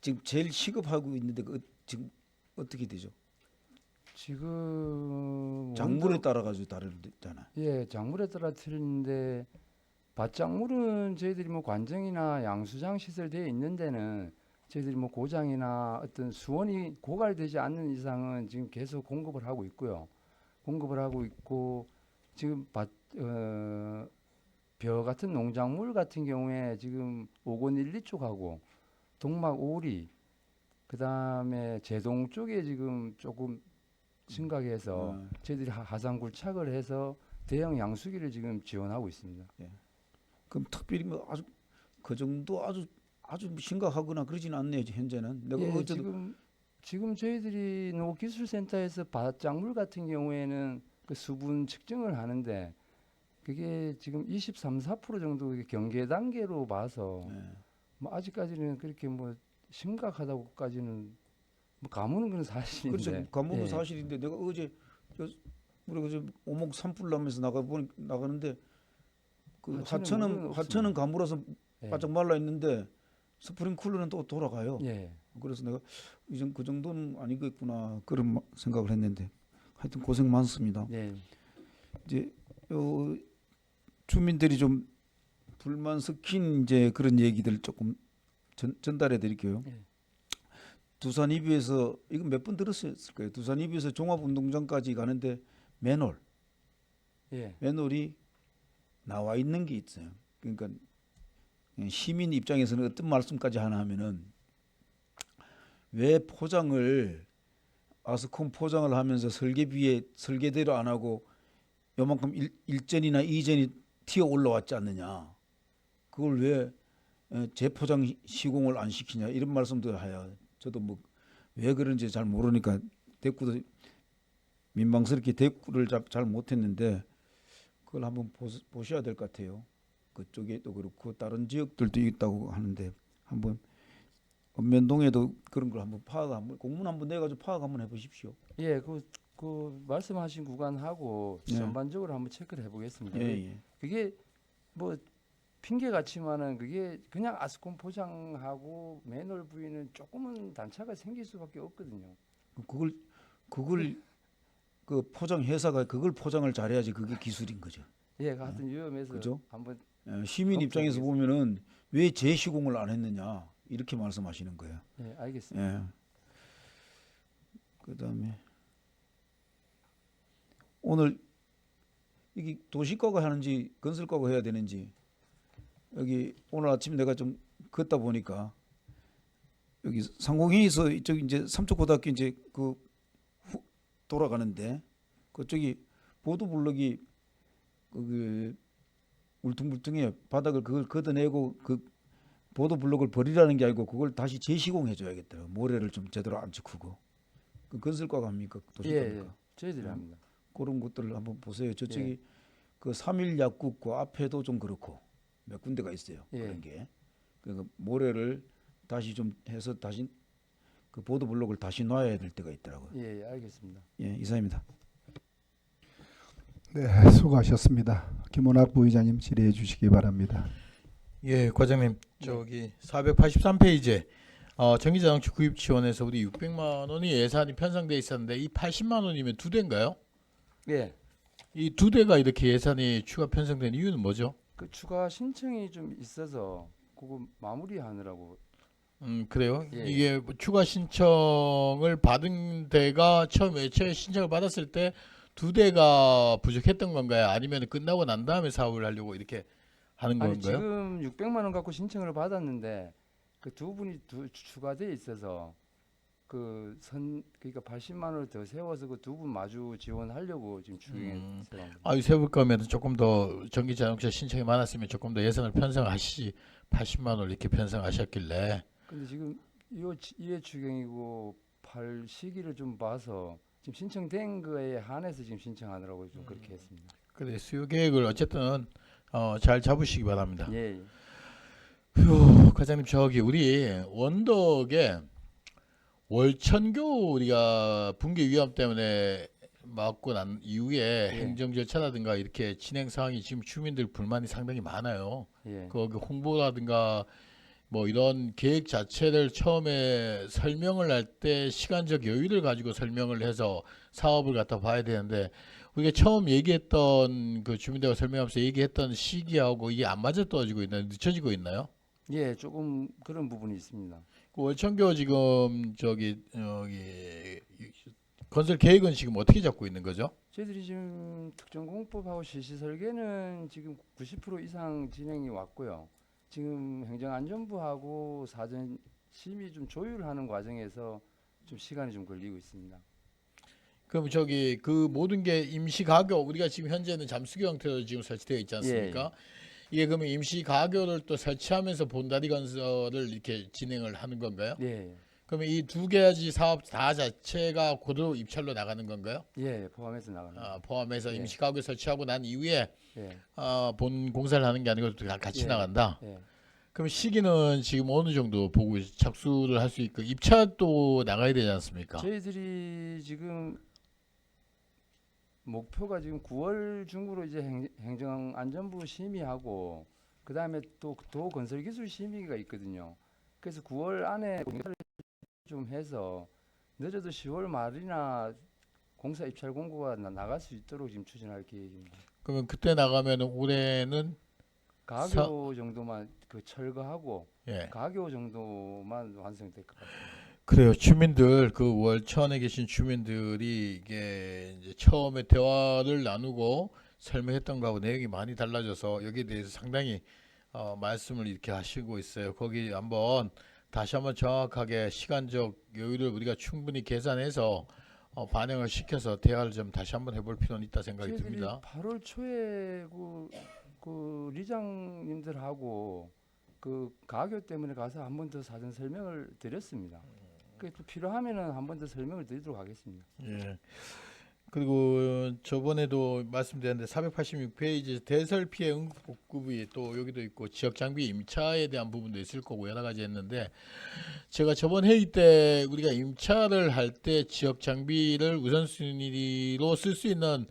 지금 제일 시급하고 있는데 지금 어떻게 되죠? 지금 작물에 따라 가지고 다르잖아요. 예, 작물에 따라 틀리는데 밭작물은 저희들이 뭐 관정이나 양수장 시설되어 있는 데는 저희들이 뭐 고장이나 어떤 수원이 고갈되지 않는 이상은 지금 계속 공급을 하고 있고요. 공급을 하고 있고 지금 벼 같은 농작물 같은 경우에 지금 5권1, 2쪽하고 동막 오리 그다음에 제동 쪽에 지금 조금 심각해서 저희들이 하상 굴착을 해서 대형 양수기를 지금 지원하고 있습니다. 그럼 특별히 뭐 아주 그 정도 아주 심각하거나 그러지는 않네요. 현재는 내가 예, 어쨌든 지금 저희들이 농업기술센터에서 밭작물 같은 경우에는 그 수분 측정을 하는데 그게 지금 23, 4% 정도 이게 경계 단계로 봐서 네. 뭐 아직까지는 그렇게 뭐 심각하다고까지는 뭐 가무는 건 사실인데. 그렇죠. 가뭄은 예. 사실인데 내가 어제 우리가 저 오목 산불 나면서 나가는데 그 하천은 하천은 없습니다. 가물어서 예. 바짝 말라 있는데 스프링쿨러는 또 돌아가요. 예. 그래서 내가 이제 그 정도는 아니겠구나 그런 생각을 했는데 하여튼 고생 많습니다. 예. 이제 주민들이 좀 불만 섞인 이제 그런 얘기들 조금 전달해 드릴게요. 예. 두산 이뷰에서 이거 몇 번 들었을 거예요. 두산 이뷰에서 종합운동장까지 가는데 예. 맨홀이 나와 있는 게 있어요. 그러니까 시민 입장에서는 어떤 말씀까지 하나 하면은 왜 포장을 아스콘 포장을 하면서 설계비에 설계대로 안 하고 요만큼 일전이나 이전이 튀어 올라왔지 않느냐. 그걸 왜 재포장 시공을 안 시키냐 이런 말씀도 해요. 저도 뭐 왜 그런지 잘 모르니까 대꾸도 민망스럽게 대꾸를 잘 못했는데 그걸 한번 보셔야 될 것 같아요. 그쪽에도 그렇고 다른 지역들도 있다고 하는데 한번 읍면동에도 그런 걸 한번 공문 한번 내가지고 파악 한번 해보십시오. 예. 그 말씀하신 구간하고 예. 전반적으로 한번 체크를 해보겠습니다. 예. 그게 뭐 핑계 같지만은 그게 그냥 아스콘 포장하고 맨홀 부위는 조금은 단차가 생길 수밖에 없거든요. 그걸 그 포장 회사가 그걸 포장을 잘해야지 그게 기술인 거죠. 예, 하여튼 위험해서 그죠? 한번 시민 입장에서 보면은 왜 재시공을 안 했느냐 이렇게 말씀하시는 거예요. 예, 알겠습니다. 예. 그다음에 오늘 이게 도시과가 하는지 건설과가 해야 되는지 여기 오늘 아침 내가 좀 걷다 보니까 여기 상공회의소 이쪽 이제 삼척고등학교 이제 돌아가는데 그쪽이 보도블럭이 그 울퉁불퉁해요. 바닥을 그걸 걷어내고 그 보도블럭을 버리라는 게 아니고 그걸 다시 재시공해 줘야겠더라고. 모래를 좀 제대로 안 찍고. 그 건설과가 합니까? 도시과입니까? 예. 저희들이 합니다. 그런 것들을 한번 보세요. 저쪽이 예. 그 3.1 약국 그 앞에도 좀 그렇고 몇 군데가 있어요. 예. 그런 게. 그 모래를 다시 좀 해서 다시 그 보도블록을 다시 놔야 될 때가 있더라고요. 예, 알겠습니다. 예, 이상입니다. 네, 수고하셨습니다. 김원학 부의장님 질의해 주시기 바랍니다. 예, 과장님 저기 483페이지에 전기자동차 구입 지원에서 우리 600만 원이 예산이 편성돼 있었는데 이 80만 원이면 두 대인가요? 예. 이 두 대가 이렇게 예산이 추가 편성된 이유는 뭐죠? 그 추가 신청이 좀 있어서 그거 마무리하느라고. 그래요? 예. 이게 뭐 추가 신청을 받은 데가 처음에 신청을 받았을 때 두 대가 부족했던 건가요? 아니면 끝나고 난 다음에 사업을 하려고 이렇게 하는 아니 건가요? 지금 600만 원 갖고 신청을 받았는데 그 두 분이 추가돼 있어서 그러니까 80만 원을 더 세워서 그 두 분 마주 지원하려고 지금 추경에 세워합니다. 아유 세울 거면 조금 더 전기자동차 신청이 많았으면 조금 더 예산을 편성하시지 80만 원 이렇게 편성하셨길래 근데 지금 이해 추경이고 팔 시기를 좀 봐서 지금 신청된 거에 한해서 지금 신청하느라고 좀 그렇게 했습니다. 그래 수요 계획을 어쨌든 잘 잡으시기 바랍니다. 예. 휴, 과장님 저기 우리 원덕에 월천교 우리가 붕괴 위험 때문에 막고 난 이후에 예. 행정 절차라든가 이렇게 진행 상황이 지금 주민들 불만이 상당히 많아요. 예. 거기 홍보라든가 뭐 이런 계획 자체를 처음에 설명을 할 때 시간적 여유를 가지고 설명을 해서 사업을 갖다 봐야 되는데 우리가 처음 얘기했던 그 주민들과 설명하면서 얘기했던 시기하고 이게 안 맞아 떨어지고 있나요? 늦춰지고 있나요? 예, 조금 그런 부분이 있습니다. 그 월천교 지금 저기 건설 계획은 지금 어떻게 잡고 있는 거죠? 저희들이 지금 특정공법하고 실시 설계는 지금 90% 이상 진행이 왔고요. 지금 행정안전부하고 사전 심의 좀 조율하는 과정에서 좀 시간이 좀 걸리고 있습니다. 그럼 저기 그 모든 게 임시 가교 우리가 지금 현재는 잠수교 형태로 지금 설치되어 있지 않습니까? 이게 그러면 임시 가교를 또 설치하면서 본다리 건설을 이렇게 진행을 하는 건가요? 예. 그러면 이 두 가지 사업 다 자체가 그대로 입찰로 나가는 건가요? 예, 포함해서 나갑니다. 포함해서 예. 임시가구 설치하고 난 이후에 예, 본 공사를 하는 게 아니고 다 같이 예. 나간다. 예. 그럼 시기는 지금 어느 정도 보고 착수를 할 수 있고 입찰도 나가야 되지 않습니까? 저희들이 지금 목표가 지금 9월 중으로 이제 행정안전부 심의하고 그 다음에 또 도 건설기술 심의가 있거든요. 그래서 9월 안에 공사를 좀 해서 늦어도 10월 말이나 공사 입찰 공고가 나갈 수 있도록 지금 추진할 계획입니다. 그러면 그때 나가면 올해는 가교 정도만 그 철거하고 예. 가교 정도만 완성될 것 같습니다. 그래요. 주민들 그 월천에 계신 주민들이 이게 이제 처음에 대화를 나누고 설명했던 거하고 내용이 많이 달라져서 여기에 대해서 상당히 말씀을 이렇게 하시고 있어요. 거기 한번 다시 한번 정확하게 시간적 여유를 우리가 충분히 계산해서 반영을 시켜서 대화를 좀 다시 한번 해볼 필요는 있다 생각이 저희들이 듭니다. 8월 초에 그 리장님들하고 그 가교 때문에 가서 한 번 더 사전 설명을 드렸습니다. 또 필요하면은 한 번 더 설명을 드리도록 하겠습니다. 예. 그리고 저번에도 말씀드렸는데 486페이지 대설 피해 응급 복구비 또 여기도 있고 지역 장비 임차에 대한 부분도 있을 거고 여러 가지 했는데 제가 저번 회의 때 우리가 임차를 할 때 지역 장비를 우선순위로 쓸 수 있는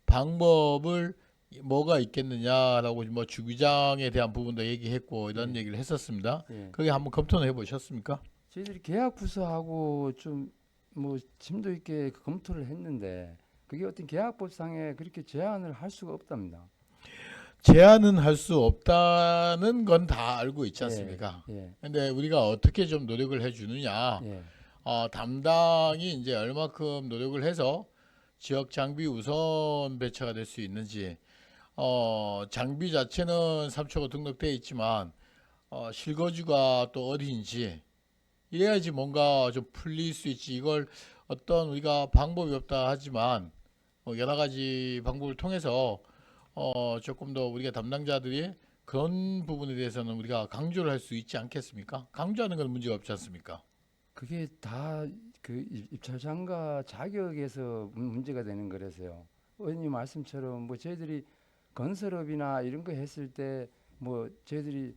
방법을 뭐가 있겠느냐라고 뭐 주기장에 대한 부분도 얘기했고 이런 얘기를 했었습니다. 예. 그게 한번 검토는 해보셨습니까? 저희들이 계약 부서하고 좀 뭐 심도 있게 그 검토를 했는데 그게 어떤 계약법상에 그렇게 제한을 할 수가 없답니다. 제한은 할 수 없다는 건 다 알고 있지 않습니까? 예. 근데 우리가 어떻게 좀 노력을 해주느냐, 예. 담당이 이제 얼마큼 노력을 해서 지역 장비 우선 배차가 될 수 있는지, 장비 자체는 3초가 등록되어 있지만 실거주가 또 어딘지 이래야지 뭔가 좀 풀릴 수 있지. 이걸 어떤 우리가 방법이 없다 하지만 여러 가지 방법을 통해서 조금 더 우리가 담당자들이 그런 부분에 대해서는 우리가 강조를 할 수 있지 않겠습니까? 강조하는 건 문제가 없지 않습니까? 그게 다 그 입찰장과 자격에서 문제가 되는 거라서요. 의원님 말씀처럼 뭐 저희들이 건설업이나 이런 거 했을 때 뭐 저희들이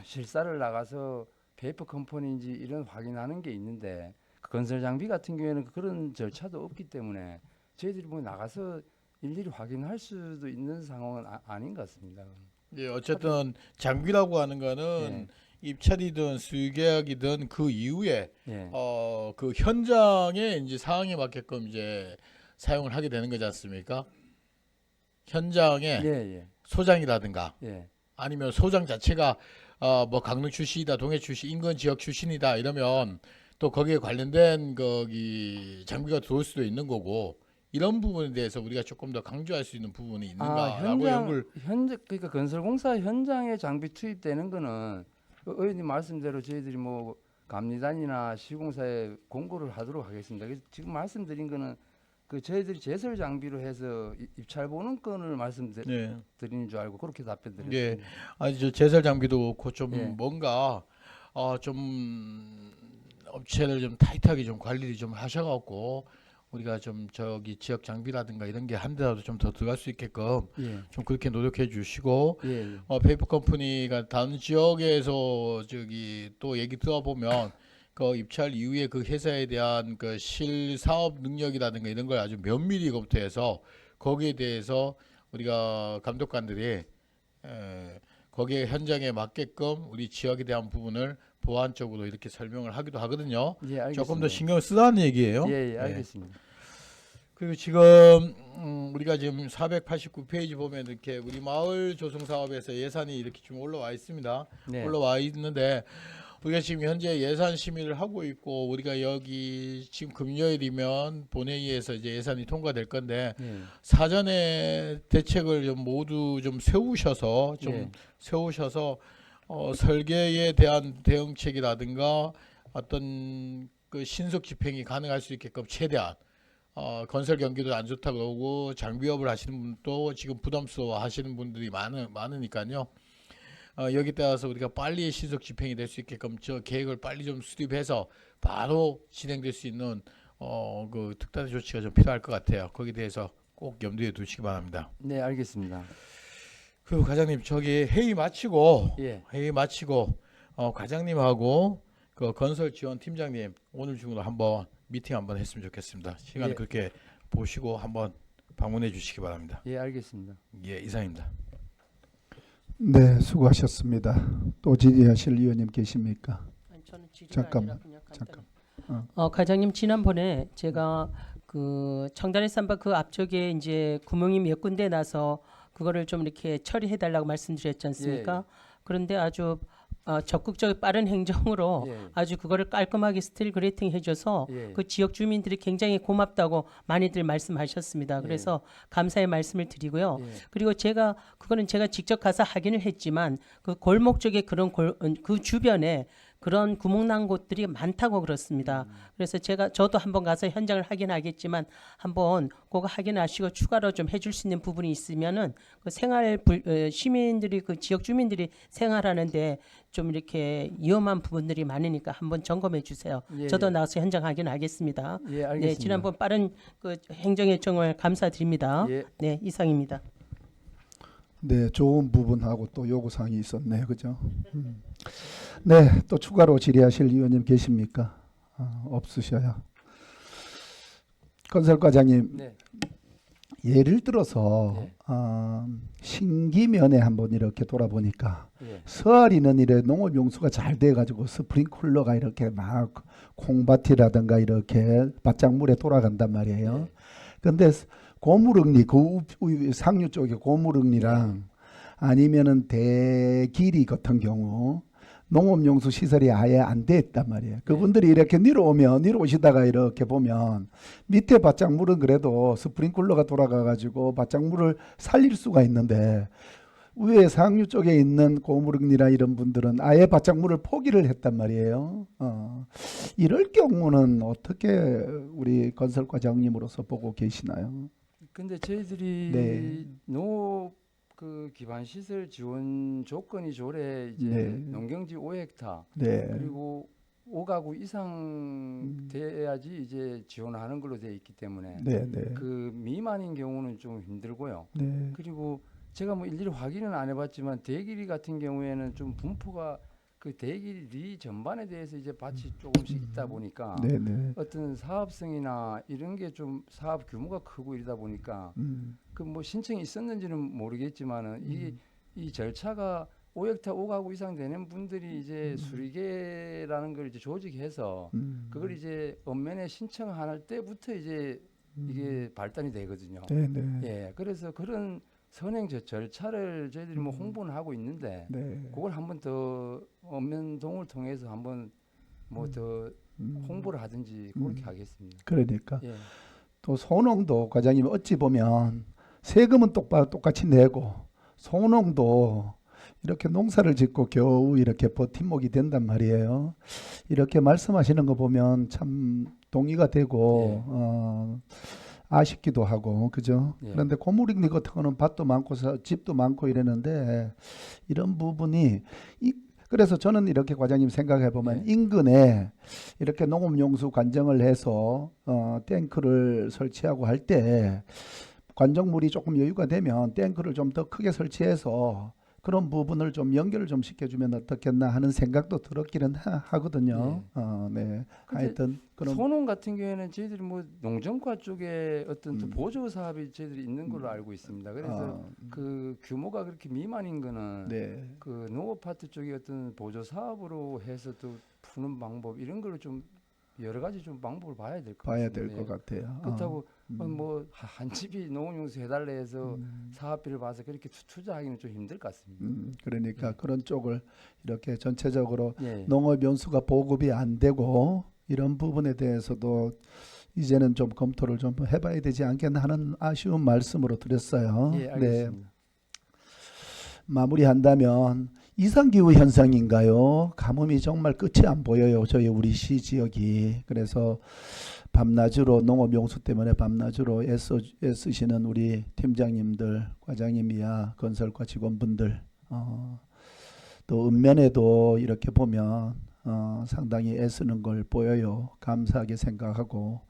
실사를 나가서 페이퍼 컴퍼니인지 이런 확인하는 게 있는데 그 건설 장비 같은 경우에는 그런 절차도 없기 때문에 저희들이 뭐 나가서 일일이 확인할 수도 있는 상황은 아닌 것 같습니다. 예, 어쨌든 장비라고 하는 거는 입찰이든 수의계약이든 그 이후에 예. 그 현장에 이제 상황에 맞게끔 이제 사용을 하게 되는 거지 않습니까? 현장에 예. 소장이라든가 예. 아니면 소장 자체가 뭐 강릉 출신이다, 동해 출신, 인근 지역 출신이다 이러면 또 거기에 관련된 거기 장비가 들어올 수도 있는 거고 이런 부분에 대해서 우리가 조금 더 강조할 수 있는 부분이 있는가라고 연구를 그러니까 건설공사 현장에 장비 투입되는 거는 의원님 말씀대로 저희들이 뭐 감리단이나 시공사에 공고를 하도록 하겠습니다. 그래서 지금 말씀드린 거는 그 저희들이 제설 장비로 해서 입찰 보는 건을 말씀드리는 줄 알고 그렇게 답변드렸습니다. 예. 아니 저 제설 장비도 그렇고 좀 예. 뭔가 좀 업체를 좀 타이트하게 좀 관리를 좀 하셔갖고 우리가 좀 저기 지역 장비라든가 이런 게 한 대라도 좀 더 들어갈 수 있게끔 예. 좀 그렇게 노력해 주시고 예. 페이퍼 컴퍼니가 다른 지역에서 저기 또 얘기 들어보면 그 입찰 이후에 그 회사에 대한 그 실사업 능력이라든가 이런 걸 아주 면밀히부터 해서 거기에 대해서 우리가 감독관들이 거기에 현장에 맞게끔 우리 지역에 대한 부분을 보완적으로 이렇게 설명을 하기도 하거든요. 예, 알겠습니다. 조금 더 신경을 쓰라는 얘기예요. 예, 알겠습니다. 그리고 지금 우리가 지금 489페이지 보면 이렇게 우리 마을 조성 사업에서 예산이 이렇게 좀 올라와 있습니다. 네. 올라와 있는데 우리가 지금 현재 예산 심의를 하고 있고 우리가 여기 지금 금요일이면 본회의에서 이제 예산이 통과될 건데 예. 사전에 대책을 좀 모두 좀 세우셔서 예. 설계에 대한 대응책이라든가 어떤 그 신속 집행이 가능할 수 있게끔 최대한 건설 경기도 안 좋다 그러고 장비업을 하시는 분도 지금 부담스러워 하시는 분들이 많으니까요. 여기 따라서 우리가 빨리 신속 집행이 될 수 있게끔 저 계획을 빨리 좀 수립해서 바로 진행될 수 있는 그 특단의 조치가 좀 필요할 것 같아요. 거기에 대해서 꼭 염두에 두시기 바랍니다. 네, 알겠습니다. 그리고 과장님 저기 회의 마치고 예. 과장님하고 그 건설 지원 팀장님 오늘 중으로 한번 미팅 한번 했으면 좋겠습니다. 시간 예. 그렇게 보시고 한번 방문해 주시기 바랍니다. 예, 알겠습니다. 예, 이상입니다. 네, 수고하셨습니다. 또 질의하실 의원님 계십니까? 아니, 저는 질의가 잠깐만, 아니라 그냥 간단히. 잠깐. 과장님 지난번에 제가 그 청단의 쌈바 그 앞쪽에 이제 구멍이 몇 군데 나서 그거를 좀 이렇게 처리해 달라고 말씀드렸지 않습니까? 그런데 아주 적극적 빠른 행정으로 예. 아주 그거를 깔끔하게 스틸 그레이팅 해줘서 예. 그 지역 주민들이 굉장히 고맙다고 많이들 말씀하셨습니다. 그래서 감사의 말씀을 드리고요. 예. 그리고 그거는 제가 직접 가서 확인을 했지만 그 골목 쪽에 그 주변에 그런 구멍 난 곳들이 많다고 그렇습니다. 그래서 저도 한번 가서 현장을 확인하겠지만 한번 그거 확인하시고 추가로 좀 해줄 수 있는 부분이 있으면은 그 시민들이 그 지역 주민들이 생활하는데 좀 이렇게 위험한 부분들이 많으니까 한번 점검해 주세요. 예, 저도 예. 나가서 현장 확인하겠습니다. 예, 알겠습니다. 네, 지난번 빠른 그 행정 요청을 감사드립니다. 예. 네, 이상입니다. 네, 좋은 부분하고 또 요구사항이 있었네요. 그죠? 네, 또 추가로 질의하실 의원님 계십니까? 없으셔요. 건설과장님, 네. 예를 들어서 네. 신기면에 한번 이렇게 돌아보니까 예. 서울이는 이래 농업용수가 잘 돼가지고 스프링클러가 이렇게 막 콩밭이라든가 이렇게 바짝물에 돌아간단 말이에요. 네. 근데 고무릉리 그 상류 쪽에 고무릉리랑 아니면은 대길이 같은 경우 농업용수 시설이 아예 안 돼 있단 말이에요. 그분들이 이렇게 내려오시다가 이렇게 보면 밑에 바짝물은 그래도 스프링클러가 돌아가가지고 바짝물을 살릴 수가 있는데 위에 상류 쪽에 있는 고무릉리나 이런 분들은 아예 바짝물을 포기를 했단 말이에요. 이럴 경우는 어떻게 우리 건설과장님으로서 보고 계시나요? 근데 저희들이 네. 농업 그 기반 시설 지원 조건이 조례 이제 네. 농경지 5헥타 네. 그리고 5가구 이상 돼야지 이제 지원하는 걸로 되어 있기 때문에 네, 네. 그 미만인 경우는 좀 힘들고요. 네. 그리고 제가 뭐 일일이 확인은 안 해봤지만 대길이 같은 경우에는 좀 분포가 그 대길이 전반에 대해서 이제 밭이 조금씩 있다 보니까 네, 네. 어떤 사업성이나 이런 게 좀 사업 규모가 크고 이러다 보니까 그 뭐 신청이 있었는지는 모르겠지만은 이 절차가 5헥타 5가구 이상 되는 분들이 이제 수리계라는 걸 이제 조직해서 그걸 이제 읍면에 신청할 때부터 이제 이게 발단이 되거든요. 네, 네. 예, 그래서 그런 선행 절차를 저희들이 뭐 홍보는 하고 있는데 네. 그걸 한번 더 읍면동을 통해서 한번 뭐 더 홍보를 하든지 그렇게 하겠습니다. 그러니까 예. 또 소농도 과장님 어찌 보면 세금은 똑같이 내고 소농도 이렇게 농사를 짓고 겨우 이렇게 버팀목이 된단 말이에요. 이렇게 말씀하시는 거 보면 참 동의가 되고 아쉽기도 하고 그죠? 예. 그런데 고무링리 같은 거는 밭도 많고 집도 많고 이러는데 이런 부분이 그래서 저는 이렇게 과장님 생각해 보면 인근에 이렇게 농업용수 관정을 해서 탱크를 설치하고 할 때 관정물이 조금 여유가 되면 탱크를 좀 더 크게 설치해서 그런 부분을 좀 연결을 좀 시켜주면 어떻겠나 하는 생각도 들었기는 하거든요. 네. 하여튼 그런 소농 같은 경우에는 저희들이 뭐 농정과 쪽에 어떤 또 보조 사업이 저희들이 있는 걸로 알고 있습니다. 그래서 그 규모가 그렇게 미만인 거는 네. 그 농업 파트 쪽에 어떤 보조 사업으로 해서 또 푸는 방법 이런 걸로 좀 여러 가지 좀 방법을 봐야 될 것 봐야 같습니다. 될 것 같아요. 그렇다고 뭐 한 집이 농업용수 해달래 해서 사업비를 봐서 그렇게 투자하기는 좀 힘들 것 같습니다. 그러니까 그런 쪽을 이렇게 전체적으로 예. 농업연수가 보급이 안 되고 이런 부분에 대해서도 이제는 좀 검토를 좀 해봐야 되지 않겠나 하는 아쉬운 말씀으로 드렸어요. 예, 알겠습니다. 마무리한다면 이상기후 현상인가요? 가뭄이 정말 끝이 안 보여요. 저희 우리 시 지역이. 그래서 밤낮으로 농업용수 때문에 밤낮으로 애쓰시는 우리 팀장님들, 과장님이야 건설과 직원분들 또 읍면에도 이렇게 보면 상당히 애쓰는 걸 보여요. 감사하게 생각하고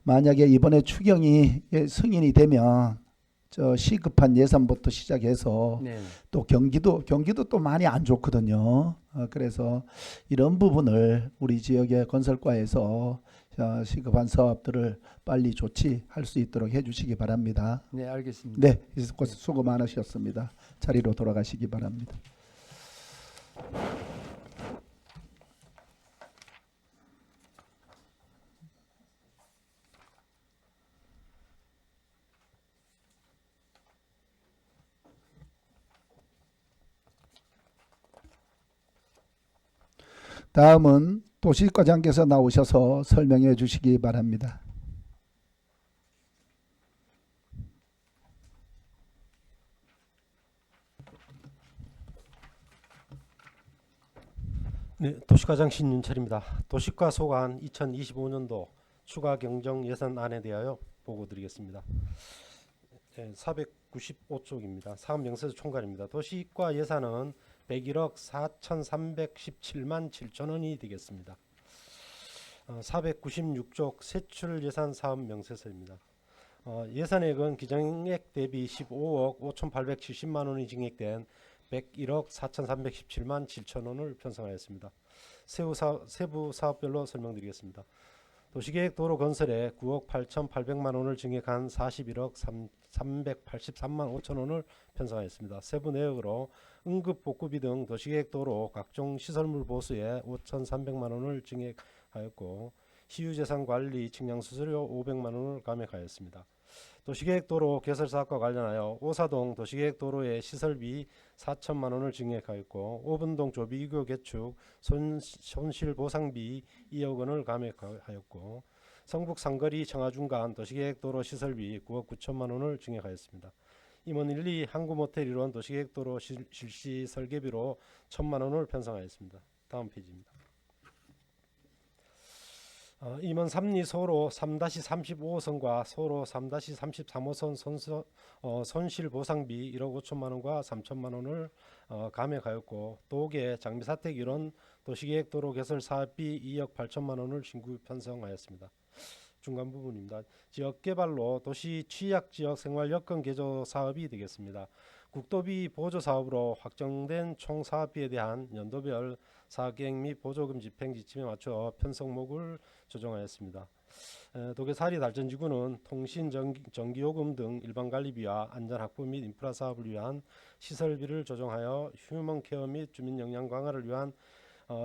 만약에 이번에 추경이 승인이 되면 저 시급한 예산부터 시작해서 네. 또 경기도 또 많이 안 좋거든요. 그래서 이런 부분을 우리 지역의 건설과에서 시급한 사업들을 빨리 조치할 수 있도록 해주시기 바랍니다. 네, 알겠습니다. 네, 수고 많으셨습니다. 자리로 돌아가시기 바랍니다. 다음은 도시과장께서 나오셔서 설명해 주시기 바랍니다. 네, 도시과장 신윤철입니다. 도시과 소관 2025년도 추가 경정 예산안에 대하여 보고드리겠습니다. 495쪽입니다. 사업 명세서 총괄입니다. 도시과 예산은 101억 4,317만 7천 원이 되겠습니다. 496쪽 세출 예산 사업 명세서입니다. 예산액은 기정액 대비 15억 5,870만 원이 증액된 101억 4,317만 7천 원을 편성하였습니다. 세부 사업별로 설명드리겠습니다. 도시계획 도로 건설에 9억 8,800만 원을 증액한 41억 383만 5천 원을 편성하였습니다. 세부 내역으로 응급 복구비 등 도시계획 도로 각종 시설물 보수에 5,300만 원을 증액하였고 시유재산 관리 측량 수수료 500만 원을 감액하였습니다. 도시계획도로 개설사업과 관련하여 오사동 도시계획도로의 시설비 4천만 원을 증액하였고 오분동 조비교 개축 손실보상비 2억 원을 감액하였고 성북 상거리 청하중간 도시계획도로 시설비 9억 9천만 원을 증액하였습니다. 임원 1, 2 항구모텔 1원 도시계획도로 실시 설계비로 1천만 원을 편성하였습니다. 다음 페이지입니다. 임원 3리 소로 3-35호선과 소로 3-33호선 손실보상비 1억 5천만 원과 3천만 원을 감액하였고 도계 장미사택 1원 도시계획도로 개설 사업비 2억 8천만 원을 신규 편성하였습니다. 중간 부분입니다. 지역개발로 도시 취약지역 생활여건 개조 사업이 되겠습니다. 국도비 보조 사업으로 확정된 총 사업비에 대한 연도별 사업계획 및 보조금 집행 지침에 맞춰 편성목을 조정하였습니다. 도계사리 달전지구는 통신, 전기요금 등 일반관리비와 안전확보 및 인프라 사업을 위한 시설비를 조정하여 휴먼케어 및 주민역량 강화를 위한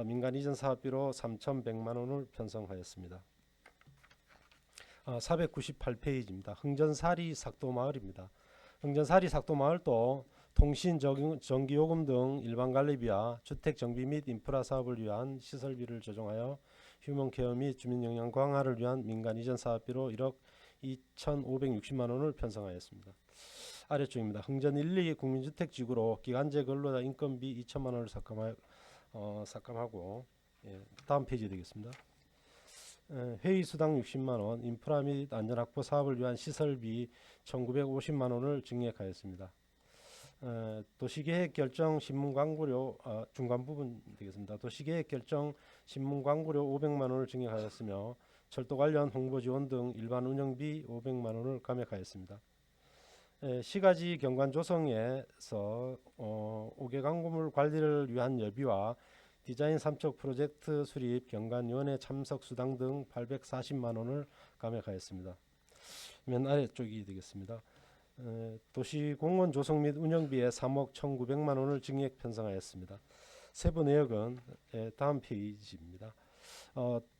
민간 이전 사업비로 3,100만 원을 편성하였습니다. 498페이지입니다. 흥전사리 삭도마을입니다. 흥전사리 삭도마을도 통신, 전기요금 등 일반관리비와 주택정비 및 인프라 사업을 위한 시설비를 조정하여 휴먼케어 및 주민역량 강화를 위한 민간 이전 사업비로 1억 2,560만 원을 편성하였습니다. 아래쪽입니다. 흥전 1, 2 국민주택지구로 기간제 근로자 인건비 2천만 원을 삭감하고 다음 페이지 되겠습니다. 회의수당 60만 원, 인프라 및 안전확보 사업을 위한 시설비 1,950만 원을 증액하였습니다. 도시계획 결정 신문 광고료 중간 부분 되겠습니다. 도시계획 결정 신문 광고료 500만 원을 증액하였으며 철도 관련 홍보 지원 등 일반 운영비 500만 원을 감액하였습니다. 시가지 경관 조성에서 5개 광고물 관리를 위한 여비와 디자인 삼척 프로젝트 수립 경관위원회 참석 수당 등 840만 원을 감액하였습니다. 맨 아래쪽이 되겠습니다. 도시공원 조성 및 운영비에 3억 1,900만 원을 증액 편성하였습니다. 세부 내역은 다음 페이지입니다.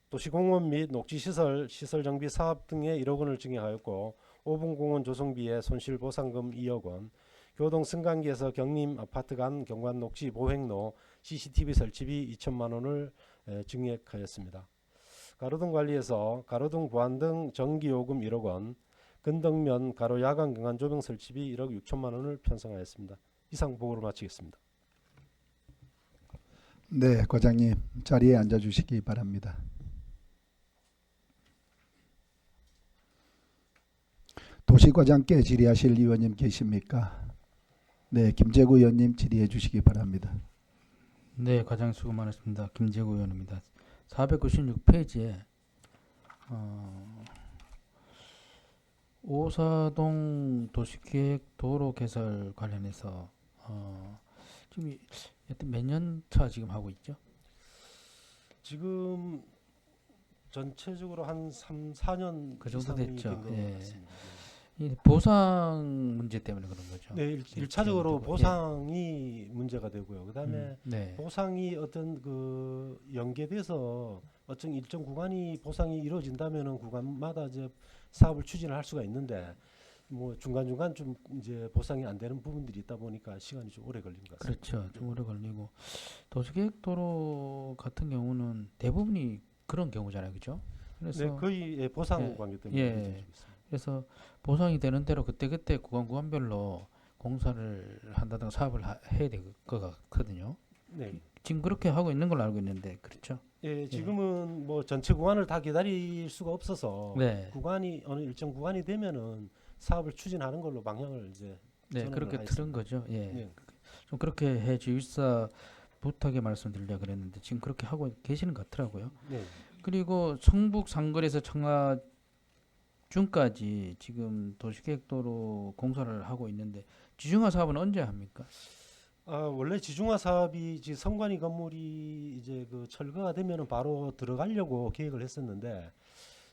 도시공원 및 녹지시설, 시설정비 사업 등에 1억 원을 증액하였고 오분공원 조성비에 손실보상금 2억 원, 교동 승강기에서 경림 아파트 간 경관 녹지 보행로 CCTV 설치비 2천만 원을 증액하였습니다. 가로등 관리에서 가로등 보안 등 전기요금 1억 원, 근덕면 가로 야간 경관 조명 설치비 1억 6천만 원을 편성하였습니다. 이상 보고를 마치겠습니다. 네, 과장님 자리에 앉아 주시기 바랍니다. 도시과장께 질의하실 의원님 계십니까? 네, 김재구 의원님 질의해 주시기 바랍니다. 네, 과장 수고 많으십니다. 김재구 의원입니다. 496페이지에 오사동 도시계획 도로 개설 관련해서 지금 여튼 몇 년 차 지금 하고 있죠? 지금 전체적으로 한 3, 4년 그 정도 이상이 됐죠. 된것 예. 같습니다. 이 보상 문제 때문에 그런 거죠. 네, 일차적으로 보상이 문제가 되고요. 그다음에 네. 보상이 어떤 그 연계돼서 어떤 일정 구간이 보상이 이루어진다면은 구간마다 이제 사업을 추진을 할 수가 있는데 뭐 중간중간 좀 이제 보상이 안 되는 부분들이 있다 보니까 시간이 좀 오래 걸린 것 같습니다. 그렇죠. 좀 오래 걸리고 도시계획도로 같은 경우는 대부분이 그런 경우잖아요, 그죠? 그래서 네, 거의 예, 보상 예, 관계 때문에 예. 문제가 좀 있습니다. 그래서 보상이 되는 대로 그때그때 구간별로 공사를 한다든가 사업을 해야 될 것 같거든요. 네. 지금 그렇게 하고 있는 걸로 알고 있는데 그렇죠? 예, 지금은 뭐 전체 구간을 다 기다릴 수가 없어서 네, 구간이 어느 일정 구간이 되면은 사업을 추진하는 걸로 방향을 이제 네 전환을 그렇게 하였습니다. 들은 거죠. 예, 네. 좀 그렇게 해 주일사 부탁에 말씀드리려 그랬는데 지금 그렇게 하고 계시는 것 같더라고요. 네. 그리고 성북 상거리에서 청하중까지 지금 도시계획도로 공사를 하고 있는데 지중화 사업은 언제 합니까? 원래 지중화 사업이 지금 성관이 건물이 이제 그 철거가 되면은 바로 들어가려고 계획을 했었는데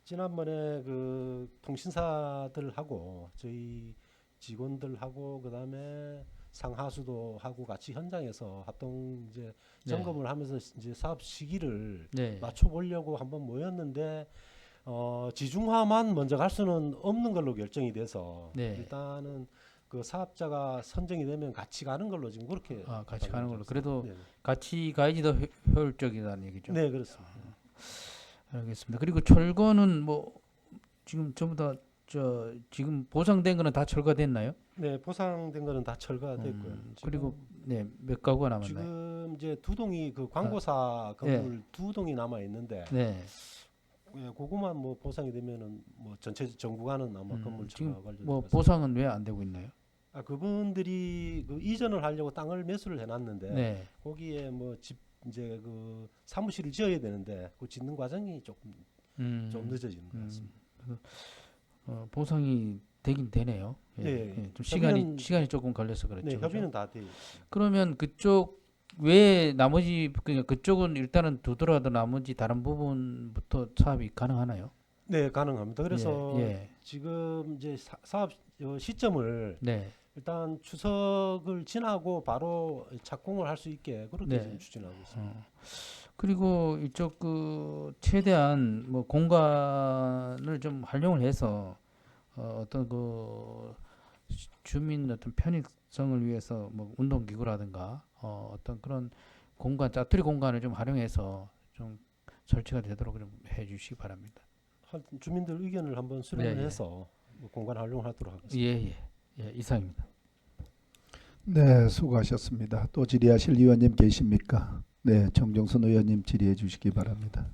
지난번에 그 통신사들하고 저희 직원들하고 그다음에 상하수도 하고 같이 현장에서 합동 이제 점검을 하면서 이제 사업 시기를 네, 맞춰 보려고 한번 모였는데 지중화만 먼저 갈 수는 없는 걸로 결정이 돼서 네. 일단은 그 사업자가 선정이 되면 같이 가는 걸로 지금 그렇게 같이 가는 걸로. 방향을 그래도 잡았습니다. 같이 가야지 더 효율적이다는 얘기죠. 네, 그렇습니다. 알겠습니다. 그리고 철거는 뭐 지금 전부 다 지금 보상된 거는 다 철거됐나요? 네, 보상된 거는 다 철거가 됐고요. 그리고 네, 몇 가구가 남았나요? 지금 이제 두 동이 그 광고사 건물 두 동이 남아 있는데 네, 예, 그거만 뭐 보상이 되면은 뭐 전체 전 구간은 아마 건물 지금 철거 관련 뭐 보상은 왜 안 되고 있나요? 그분들이 그 이전을 하려고 땅을 매수를 해놨는데 네, 거기에 뭐 집 이제 그 사무실을 지어야 되는데 그 짓는 과정이 조금 좀 늦어지는 것 같습니다. 보상이 되긴 되네요. 예, 예, 좀 협의는- 시간이 조금 걸려서 그렇죠. 네, 그죠? 협의는 다 돼. 그러면 그쪽 왜 나머지 그러니까 그쪽은 일단은 두더라도 나머지 다른 부분부터 사업이 가능하나요? 네, 가능합니다. 그래서 예, 지금 이제 사업 시점을 네. 일단 추석을 지나고 바로 착공을 할 수 있게 그렇게 네. 지금 추진하고 있습니다. 그리고 이쪽 그 최대한 뭐 공간을 좀 활용을 해서 어떤 그 주민 어떤 편익성을 위해서 뭐 운동기구라든가 어떤 그런 공간 짜투리 공간을 좀 활용해서 좀 설치가 되도록 좀 해주시기 바랍니다. 주민들 의견을 한번 수렴을 네, 예. 해서 뭐 공간 활용을 하도록 하겠습니다. 예, 이상입니다. 네, 수고하셨습니다. 또 질의하실 의원님 계십니까? 네, 정정선 의원님 질의해 주시기 바랍니다.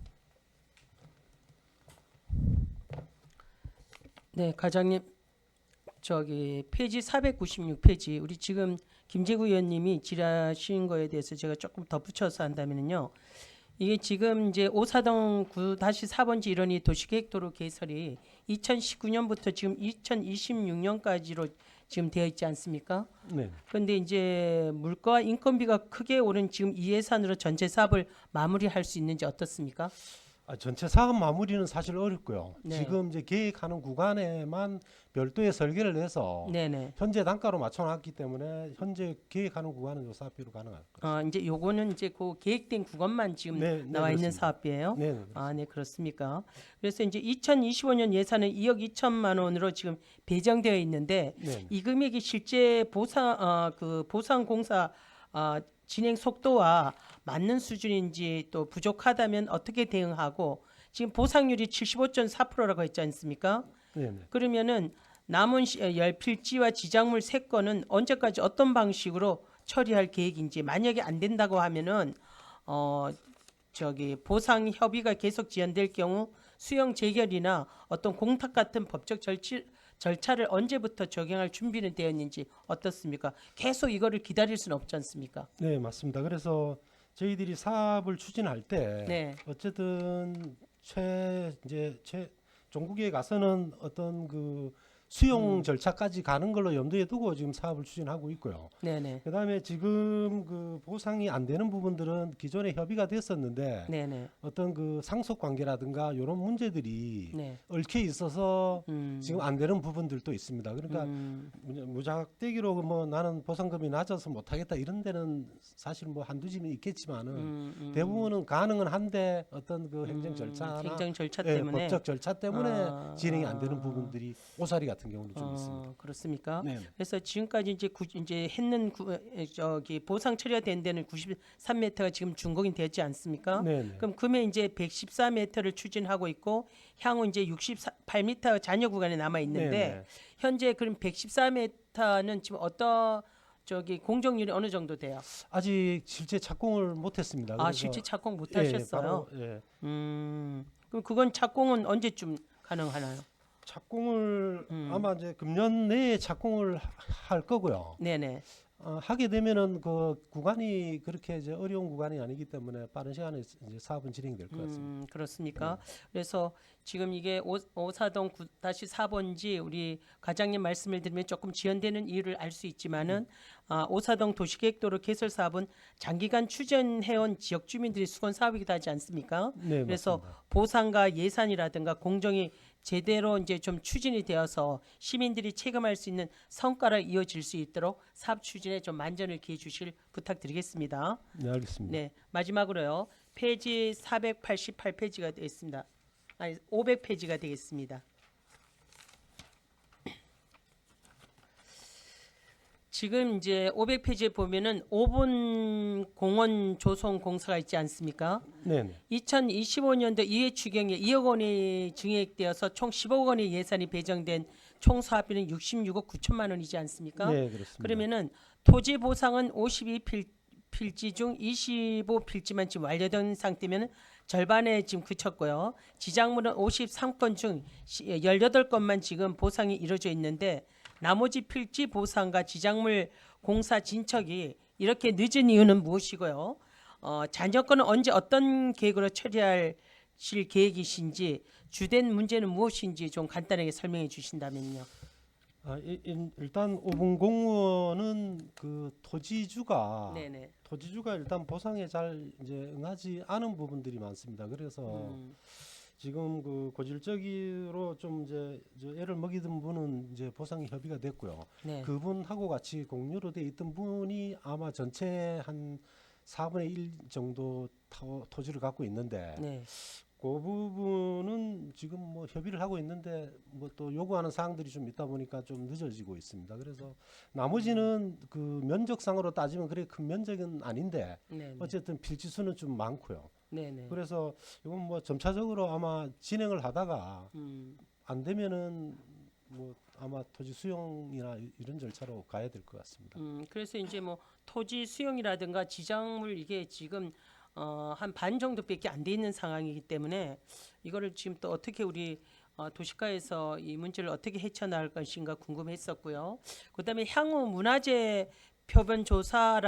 네, 과장님. 저기 페이지 496페이지 우리 지금 김재구 의원님이 질의하신 거에 대해서 제가 조금 덧붙여서 한다면요. 이게 지금 이제 오사동 9-4번지 일원이 도시계획도로 개설이 2019년부터 지금 2026년까지로 지금 되어 있지 않습니까? 네. 그런데 이제 물가와 인건비가 크게 오른 지금 이 예산으로 전체 사업을 마무리할 수 있는지 어떻습니까? 전체 사업 마무리는 사실 어렵고요. 네. 지금 이제 계획하는 구간에만 별도의 설계를 해서 네네. 현재 단가로 맞춰놨기 때문에 현재 계획하는 구간은 요 사업비로 가능할 거예요. 이제 요거는 이제 그 계획된 구간만 지금 네, 나와 있는 그렇습니다. 사업비예요. 네, 네. 네, 그렇습니까? 그래서 이제 2025년 예산은 2억 2천만 원으로 지금 배정되어 있는데 네. 이 금액이 실제 보상 공사 진행 속도와 맞는 수준인지 또 부족하다면 어떻게 대응하고 지금 보상률이 75.4%라고 했지 않습니까? 네, 네. 그러면은 남은 열필지와 지작물 3건은 언제까지 어떤 방식으로 처리할 계획인지 만약에 안 된다고 하면은 보상 협의가 계속 지연될 경우 수용 재결이나 어떤 공탁 같은 법적 절차를 언제부터 적용할 준비는 되었는지 어떻습니까? 계속 이거를 기다릴 수는 없지 않습니까? 네, 맞습니다. 그래서 저희들이 사업을 추진할 때 네. 어쨌든 종국에 가서는 어떤 그 수용 절차까지 가는 걸로 염두에 두고 지금 사업을 추진하고 있고요. 네네. 그다음에 지금 그 보상이 안 되는 부분들은 기존에 협의가 됐었는데 네네. 어떤 그 상속 관계라든가 이런 문제들이 네. 얽혀 있어서 음. 지금 안 되는 부분들도 있습니다. 그러니까 무작대기로 뭐 나는 보상금이 낮아서 못하겠다 이런 데는 사실 뭐 한두 집이 있겠지만은 대부분은 가능은 한데 어떤 그 행정 절차나 행정 절차 예, 때문에 법적 절차 때문에 아. 진행이 안 되는 부분들이 오사리 같은 경우는 좀 있습니다. 그렇습니까? 네. 그래서 지금까지 이제 했는 저기 보상 처리가 된 데는 93m가 지금 준공이 되지 않습니까? 네. 그럼 금에 이제 114m를 추진하고 있고 향후 이제 68m 잔여 구간에 남아 있는데 현재 그럼 114m는 지금 어떤 저기 공정률이 어느 정도 돼요? 아직 실제 착공을 못했습니다. 아 실제 착공 못 하셨어요? 예. 그럼 그건 착공은 언제쯤 가능하나요? 착공을 아마 이제 금년 내에 착공을 할 거고요. 네네. 하게 되면은 그 구간이 그렇게 이제 어려운 구간이 아니기 때문에 빠른 시간에 이제 사업은 진행될 것 같습니다. 그렇습니까? 그래서 지금 이게 오사동 9-4번지 우리 과장님 말씀을 들으면 조금 지연되는 이유를 알 수 있지만은 오사동 도시계획도로 개설 사업은 장기간 추진해온 지역 주민들이 수건 사업이기도 하지 않습니까? 네, 그래서 맞습니다. 보상과 예산이라든가 공정이 제대로 이제 좀 추진이 되어서 시민들이 체감할 수 있는 성과를 이어질 수 있도록 사업 추진에 좀 만전을 기해 주실 부탁드리겠습니다. 네, 알겠습니다. 네, 마지막으로요. 페이지 488페이지가 되겠습니다. 아니, 500페이지가 되겠습니다. 지금 이제 500페이지에 보면은 5분 공원 조성 공사가 있지 않습니까? 네. 2025년도 이해 추경에 2억 원이 증액되어서 총 10억 원의 예산이 배정된 총 사업비는 66억 9천만 원이지 않습니까? 네, 그렇습니다. 그러면은 토지 보상은 52필지 중 25필지만 지금 완료된 상태면 절반에 지금 그쳤고요. 지작물은 53건 중 18건만 지금 보상이 이루어져 있는데 나머지 필지 보상과 지작물 공사 진척이 이렇게 늦은 이유는 무엇이고요? 잔여건은 언제 어떤 계획으로 처리하실 계획이신지 주된 문제는 무엇인지 좀 간단하게 설명해 주신다면요. 일단 5분 공원은 그 토지주가 네네. 일단 보상에 잘 이제 응하지 않은 부분들이 많습니다. 그래서 지금 그 고질적으로 좀 이제 애를 먹이던 분은 이제 보상이 협의가 됐고요. 네. 그분하고 같이 공유로 돼 있던 분이 아마 전체 한 4분의 1 정도 토지를 갖고 있는데 네. 그 부분은 지금 뭐 협의를 하고 있는데 뭐 또 요구하는 사항들이 좀 있다 보니까 좀 늦어지고 있습니다. 그래서 나머지는 그 면적상으로 따지면 그래 큰 면적은 아닌데 네. 어쨌든 필지 수는 좀 많고요. 네네. 그래서 이건 뭐 점차적으로 아마 진행을 하다가 안 되면은 뭐 아마 토지 수용이나 이런 절차로 가야 될 것 같습니다. 그래서 이제 뭐 토지 수용이라든가 지작물 이게 지금 한 반 정도밖에 안 돼 있는 상황이기 때문에 이거를 지금 또 어떻게 우리 도시가에서 이 문제를 어떻게 헤쳐나갈 것인가 궁금했었고요. 그다음에 향후 문화재 표본 조사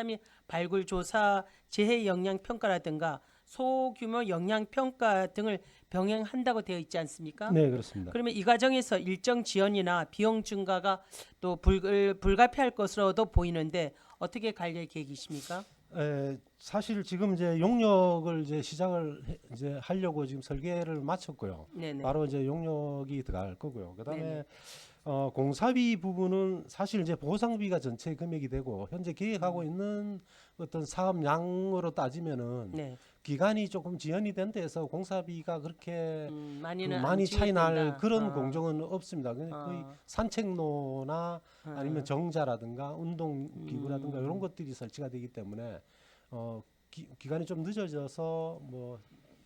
및 발굴 조사, 재해 영향 평가라든가 소규모 영향 평가 등을 병행한다고 되어 있지 않습니까? 네, 그렇습니다. 그러면 이 과정에서 일정 지연이나 비용 증가가 또 불가피할 것으로도 보이는데 어떻게 관리할 계획이십니까? 사실 지금 이제 용역을 이제 시작을 이제 하려고 지금 설계를 마쳤고요. 네네. 바로 이제 용역이 들어갈 거고요. 그다음에 네네. 공사비 부분은 사실 이제 보상비가 전체 금액이 되고 현재 계획하고 있는 어떤 사업량으로 따지면은 네. 기간이 조금 지연이 된 데서 공사비가 그렇게 많이는 많이 차이 날 지급된다. 그런 공정은 없습니다. 그냥 거의 산책로나 아니면 정자라든가 운동기구라든가 이런 것들이 설치가 되기 때문에 기간이 좀 늦어져서 뭐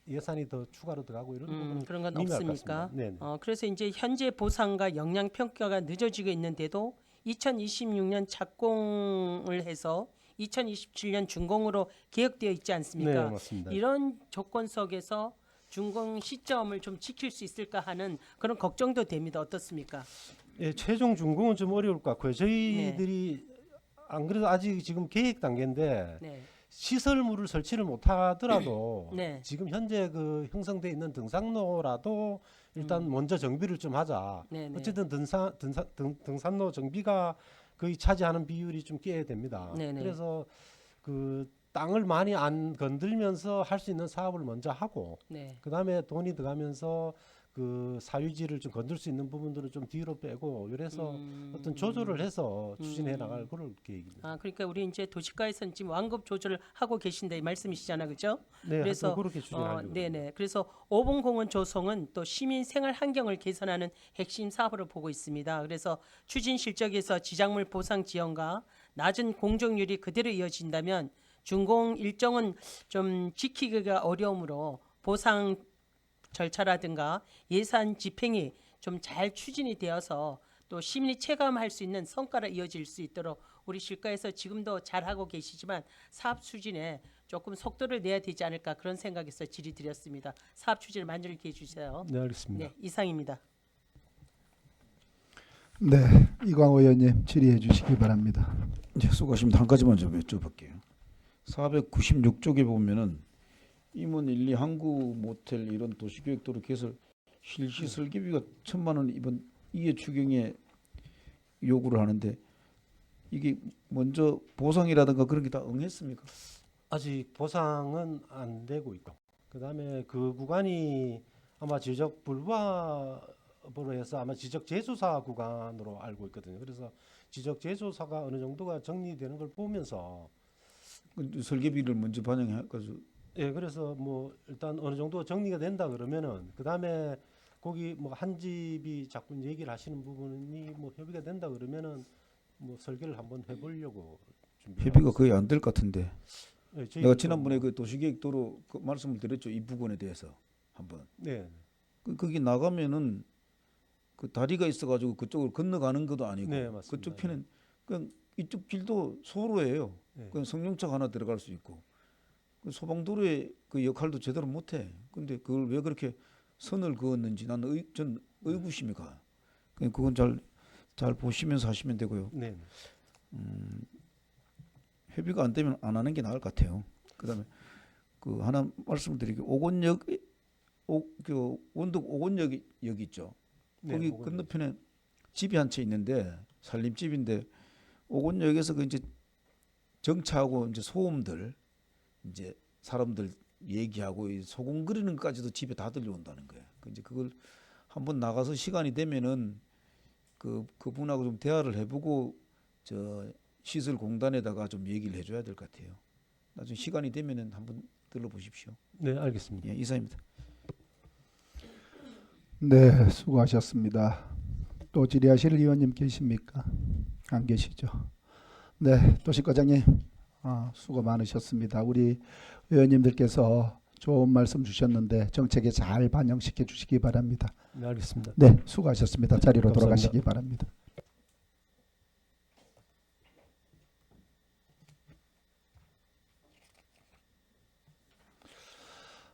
예산이 더 추가로 들어가고 이런 부분은 그런 건 미미할 것 없습니까? 같습니다. 네네. 그래서 이제 현재 보상과 영향 평가가 늦어지고 있는데도 2026년 착공을 해서 2027년 준공으로 계획되어 있지 않습니까? 네, 맞습니다. 이런 조건 속에서 준공 시점을 좀 지킬 수 있을까 하는 그런 걱정도 됩니다. 어떻습니까? 예, 최종 준공은 좀 어려울 것 같고요. 저희들이 안 그래도 아직 지금 계획 단계인데 네. 시설물을 설치를 못하더라도 네. 지금 현재 그 형성돼 있는 등산로라도 일단 먼저 정비를 좀 하자. 네네. 어쨌든 등산로 정비가 거의 차지하는 비율이 좀 꽤 됩니다. 네네. 그래서 그 땅을 많이 안 건들면서 할 수 있는 사업을 먼저 하고 네. 그다음에 돈이 들어가면서 그 사유지를 좀 건들 수 있는 부분들은 좀 뒤로 빼고 이래서 어떤 조절을 해서 추진해 나갈 그럴 계획입니다. 아, 그러니까 우리 이제 도시가에서는 지금 완급 조절을 하고 계신다 이 말씀이시잖아요, 그렇죠? 네, 그래서, 하여튼 그렇게 추진하려고. 네네. 그래서 오봉공원 조성은 또 시민 생활 환경을 개선하는 핵심 사업으로 보고 있습니다. 그래서 추진 실적에서 지작물 보상 지원과 낮은 공정률이 그대로 이어진다면 준공 일정은 좀 지키기가 어려우므로 보상 절차라든가 예산 집행이 좀 잘 추진이 되어서 또 시민이 체감할 수 있는 성과로 이어질 수 있도록 우리 실과에서 지금도 잘하고 계시지만 사업 추진에 조금 속도를 내야 되지 않을까 그런 생각에서 질의드렸습니다. 사업 추진을 만들게 해주세요. 네, 알겠습니다. 네, 이상입니다. 네, 이광호 의원님 질의해 주시기 바랍니다. 네, 수고하십니다. 한 가지만 좀 여쭤볼게요. 496쪽에 보면은 임원 1, 2 항구 모텔 이런 도시계획도로 개설 실시 설계비가 1,000만 원 이번 이해 추경에 요구를 하는데 이게 먼저 보상이라든가 그런 게 다 응했습니까? 아직 보상은 안 되고 있고 그다음에 그 구간이 아마 지적 불법으로 해서 아마 지적 제조사 구간으로 알고 있거든요. 그래서 지적 제조사가 어느 정도가 정리되는 걸 보면서 그 설계비를 먼저 반영해 가지고 예, 그래서 뭐 일단 어느 정도 정리가 된다 그러면은 그다음에 거기 뭐 한 집이 자꾸 얘기를 하시는 부분이 뭐 협의가 된다 그러면은 뭐 설계를 한번 해보려고 준비하고 협의가 거의 안 될 것 같은데. 예, 내가 저희도 지난번에 그 도시계획도로 그 말씀을 드렸죠. 이 부분에 대해서 한번. 네, 거기 나가면은 그 다리가 있어가지고 그쪽으로 건너가는 것도 아니고 네, 맞습니다. 그쪽 편은 그냥 이쪽 길도 소로예요. 네. 그냥 성룡차가 하나 들어갈 수 있고 그 소방도로의 그 역할도 제대로 못해. 근데 그걸 왜 그렇게 선을 그었는지 나는 전 의구심이 가. 그냥 그건 잘 보시면서 하시면 되고요. 네, 협의가 안 되면 안 하는 게 나을 것 같아요. 그다음에 그 하나 말씀드리게 오건역 그 원덕 오건역 있죠. 네, 거기 그거는- 건너편에 집이 한 채 있는데 살림집인데 오건역에서 그 이제 정차하고 이제 소음들 이제 사람들 얘기하고 이 소곤거리는 것까지도 집에 다 들려온다는 거예요. 그 이제 그걸 한번 나가서 시간이 되면은 그분하고 좀 대화를 해보고 저 시설 공단에다가 좀 얘기를 해줘야 될 것 같아요. 나중에 시간이 되면은 한번 들러보십시오. 네, 알겠습니다. 예, 이사입니다. 네, 수고하셨습니다. 또 질의하실 의원님 계십니까? 안 계시죠? 네, 도시과장님 수고 많으셨습니다. 우리 의원님들께서 좋은 말씀 주셨는데 정책에 잘 반영시켜 주시기 바랍니다. 네, 알겠습니다. 네, 수고하셨습니다. 자리로 감사합니다. 돌아가시기 바랍니다.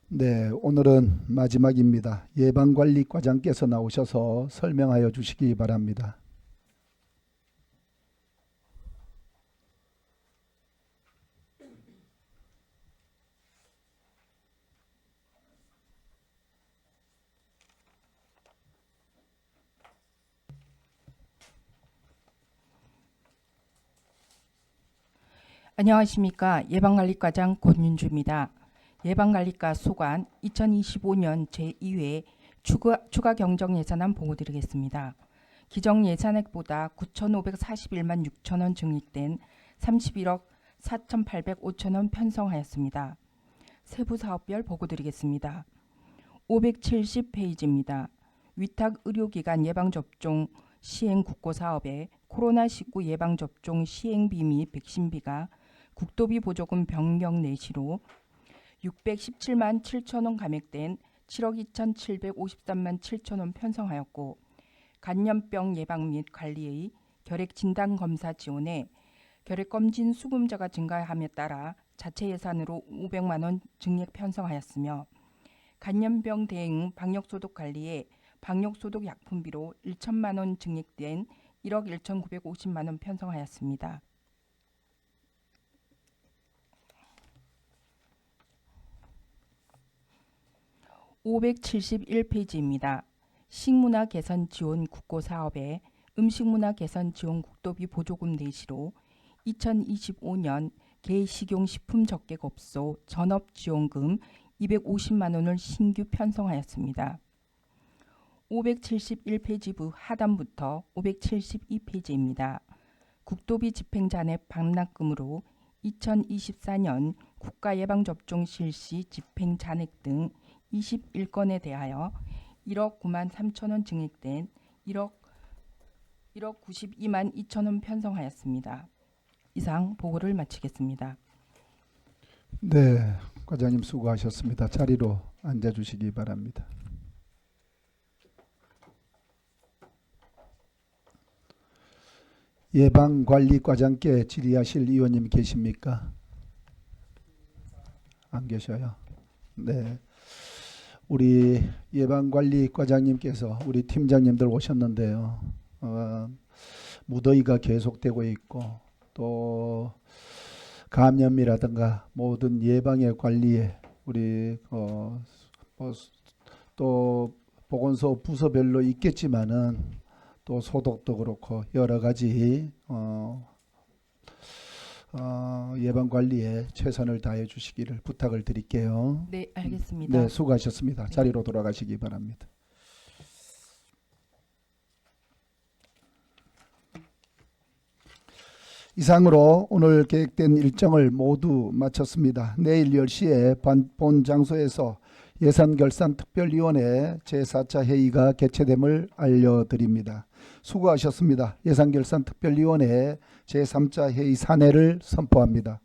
네, 오늘은 마지막입니다. 예방관리과장께서 나오셔서 설명하여 주시기 바랍니다. 안녕하십니까. 예방관리과장 권윤주입니다. 예방관리과 소관 2025년 제2회 추가 경정 예산안 보고드리겠습니다. 기정 예산액보다 9,541만 6천 원 증액된 31억 4,805천 원 편성하였습니다. 세부 사업별 보고드리겠습니다. 570페이지입니다. 위탁 의료기관 예방접종 시행 국고사업에 코로나19 예방접종 시행비 및 백신비가 국도비 보조금 변경 내시로 617만 7천 원 감액된 7억 2,753만 7천 원 편성하였고 간염병 예방 및 관리의 결핵 진단 검사 지원에 결핵 검진 수금자가 증가함에 따라 자체 예산으로 500만 원 증액 편성하였으며 간염병 대응 방역소독 관리에 방역소독 약품비로 1천만 원 증액된 1억 1,950만 원 편성하였습니다. 571페이지입니다. 식문화 개선 지원 국고 사업에 음식문화 개선 지원 국도비 보조금 내시로 2025년 개식용식품 적객업소 전업지원금 250만 원을 신규 편성하였습니다. 571페이지부 하단부터 572페이지입니다. 국도비 집행잔액 반납금으로 2024년 국가예방접종 실시 집행잔액 등 21건에 대하여 1억 9만 3천 원 증액된 1억 92만 2천 원 편성하였습니다. 이상 보고를 마치겠습니다. 네, 과장님 수고하셨습니다. 자리로 앉아주시기 바랍니다. 예방관리과장께 질의하실 의원님 계십니까? 안 계셔요. 네, 우리 예방관리과장님께서 우리 팀장님들 오셨는데요. 무더위가 계속되고 있고 또 감염이라든가 모든 예방의 관리에 우리 또 보건소 부서별로 있겠지만은 또 소독도 그렇고 여러 가지 예방 관리에 최선을 다해 주시기를 부탁을 드릴게요. 네, 알겠습니다. 네, 수고하셨습니다. 자리로 돌아가시기 바랍니다. 이상으로 오늘 계획된 일정을 모두 마쳤습니다. 내일 10시에 본 장소에서 예산결산특별위원회 제4차 회의가 개최됨을 알려드립니다. 수고하셨습니다. 예산결산특별위원회 제3차 회의 산회를 선포합니다.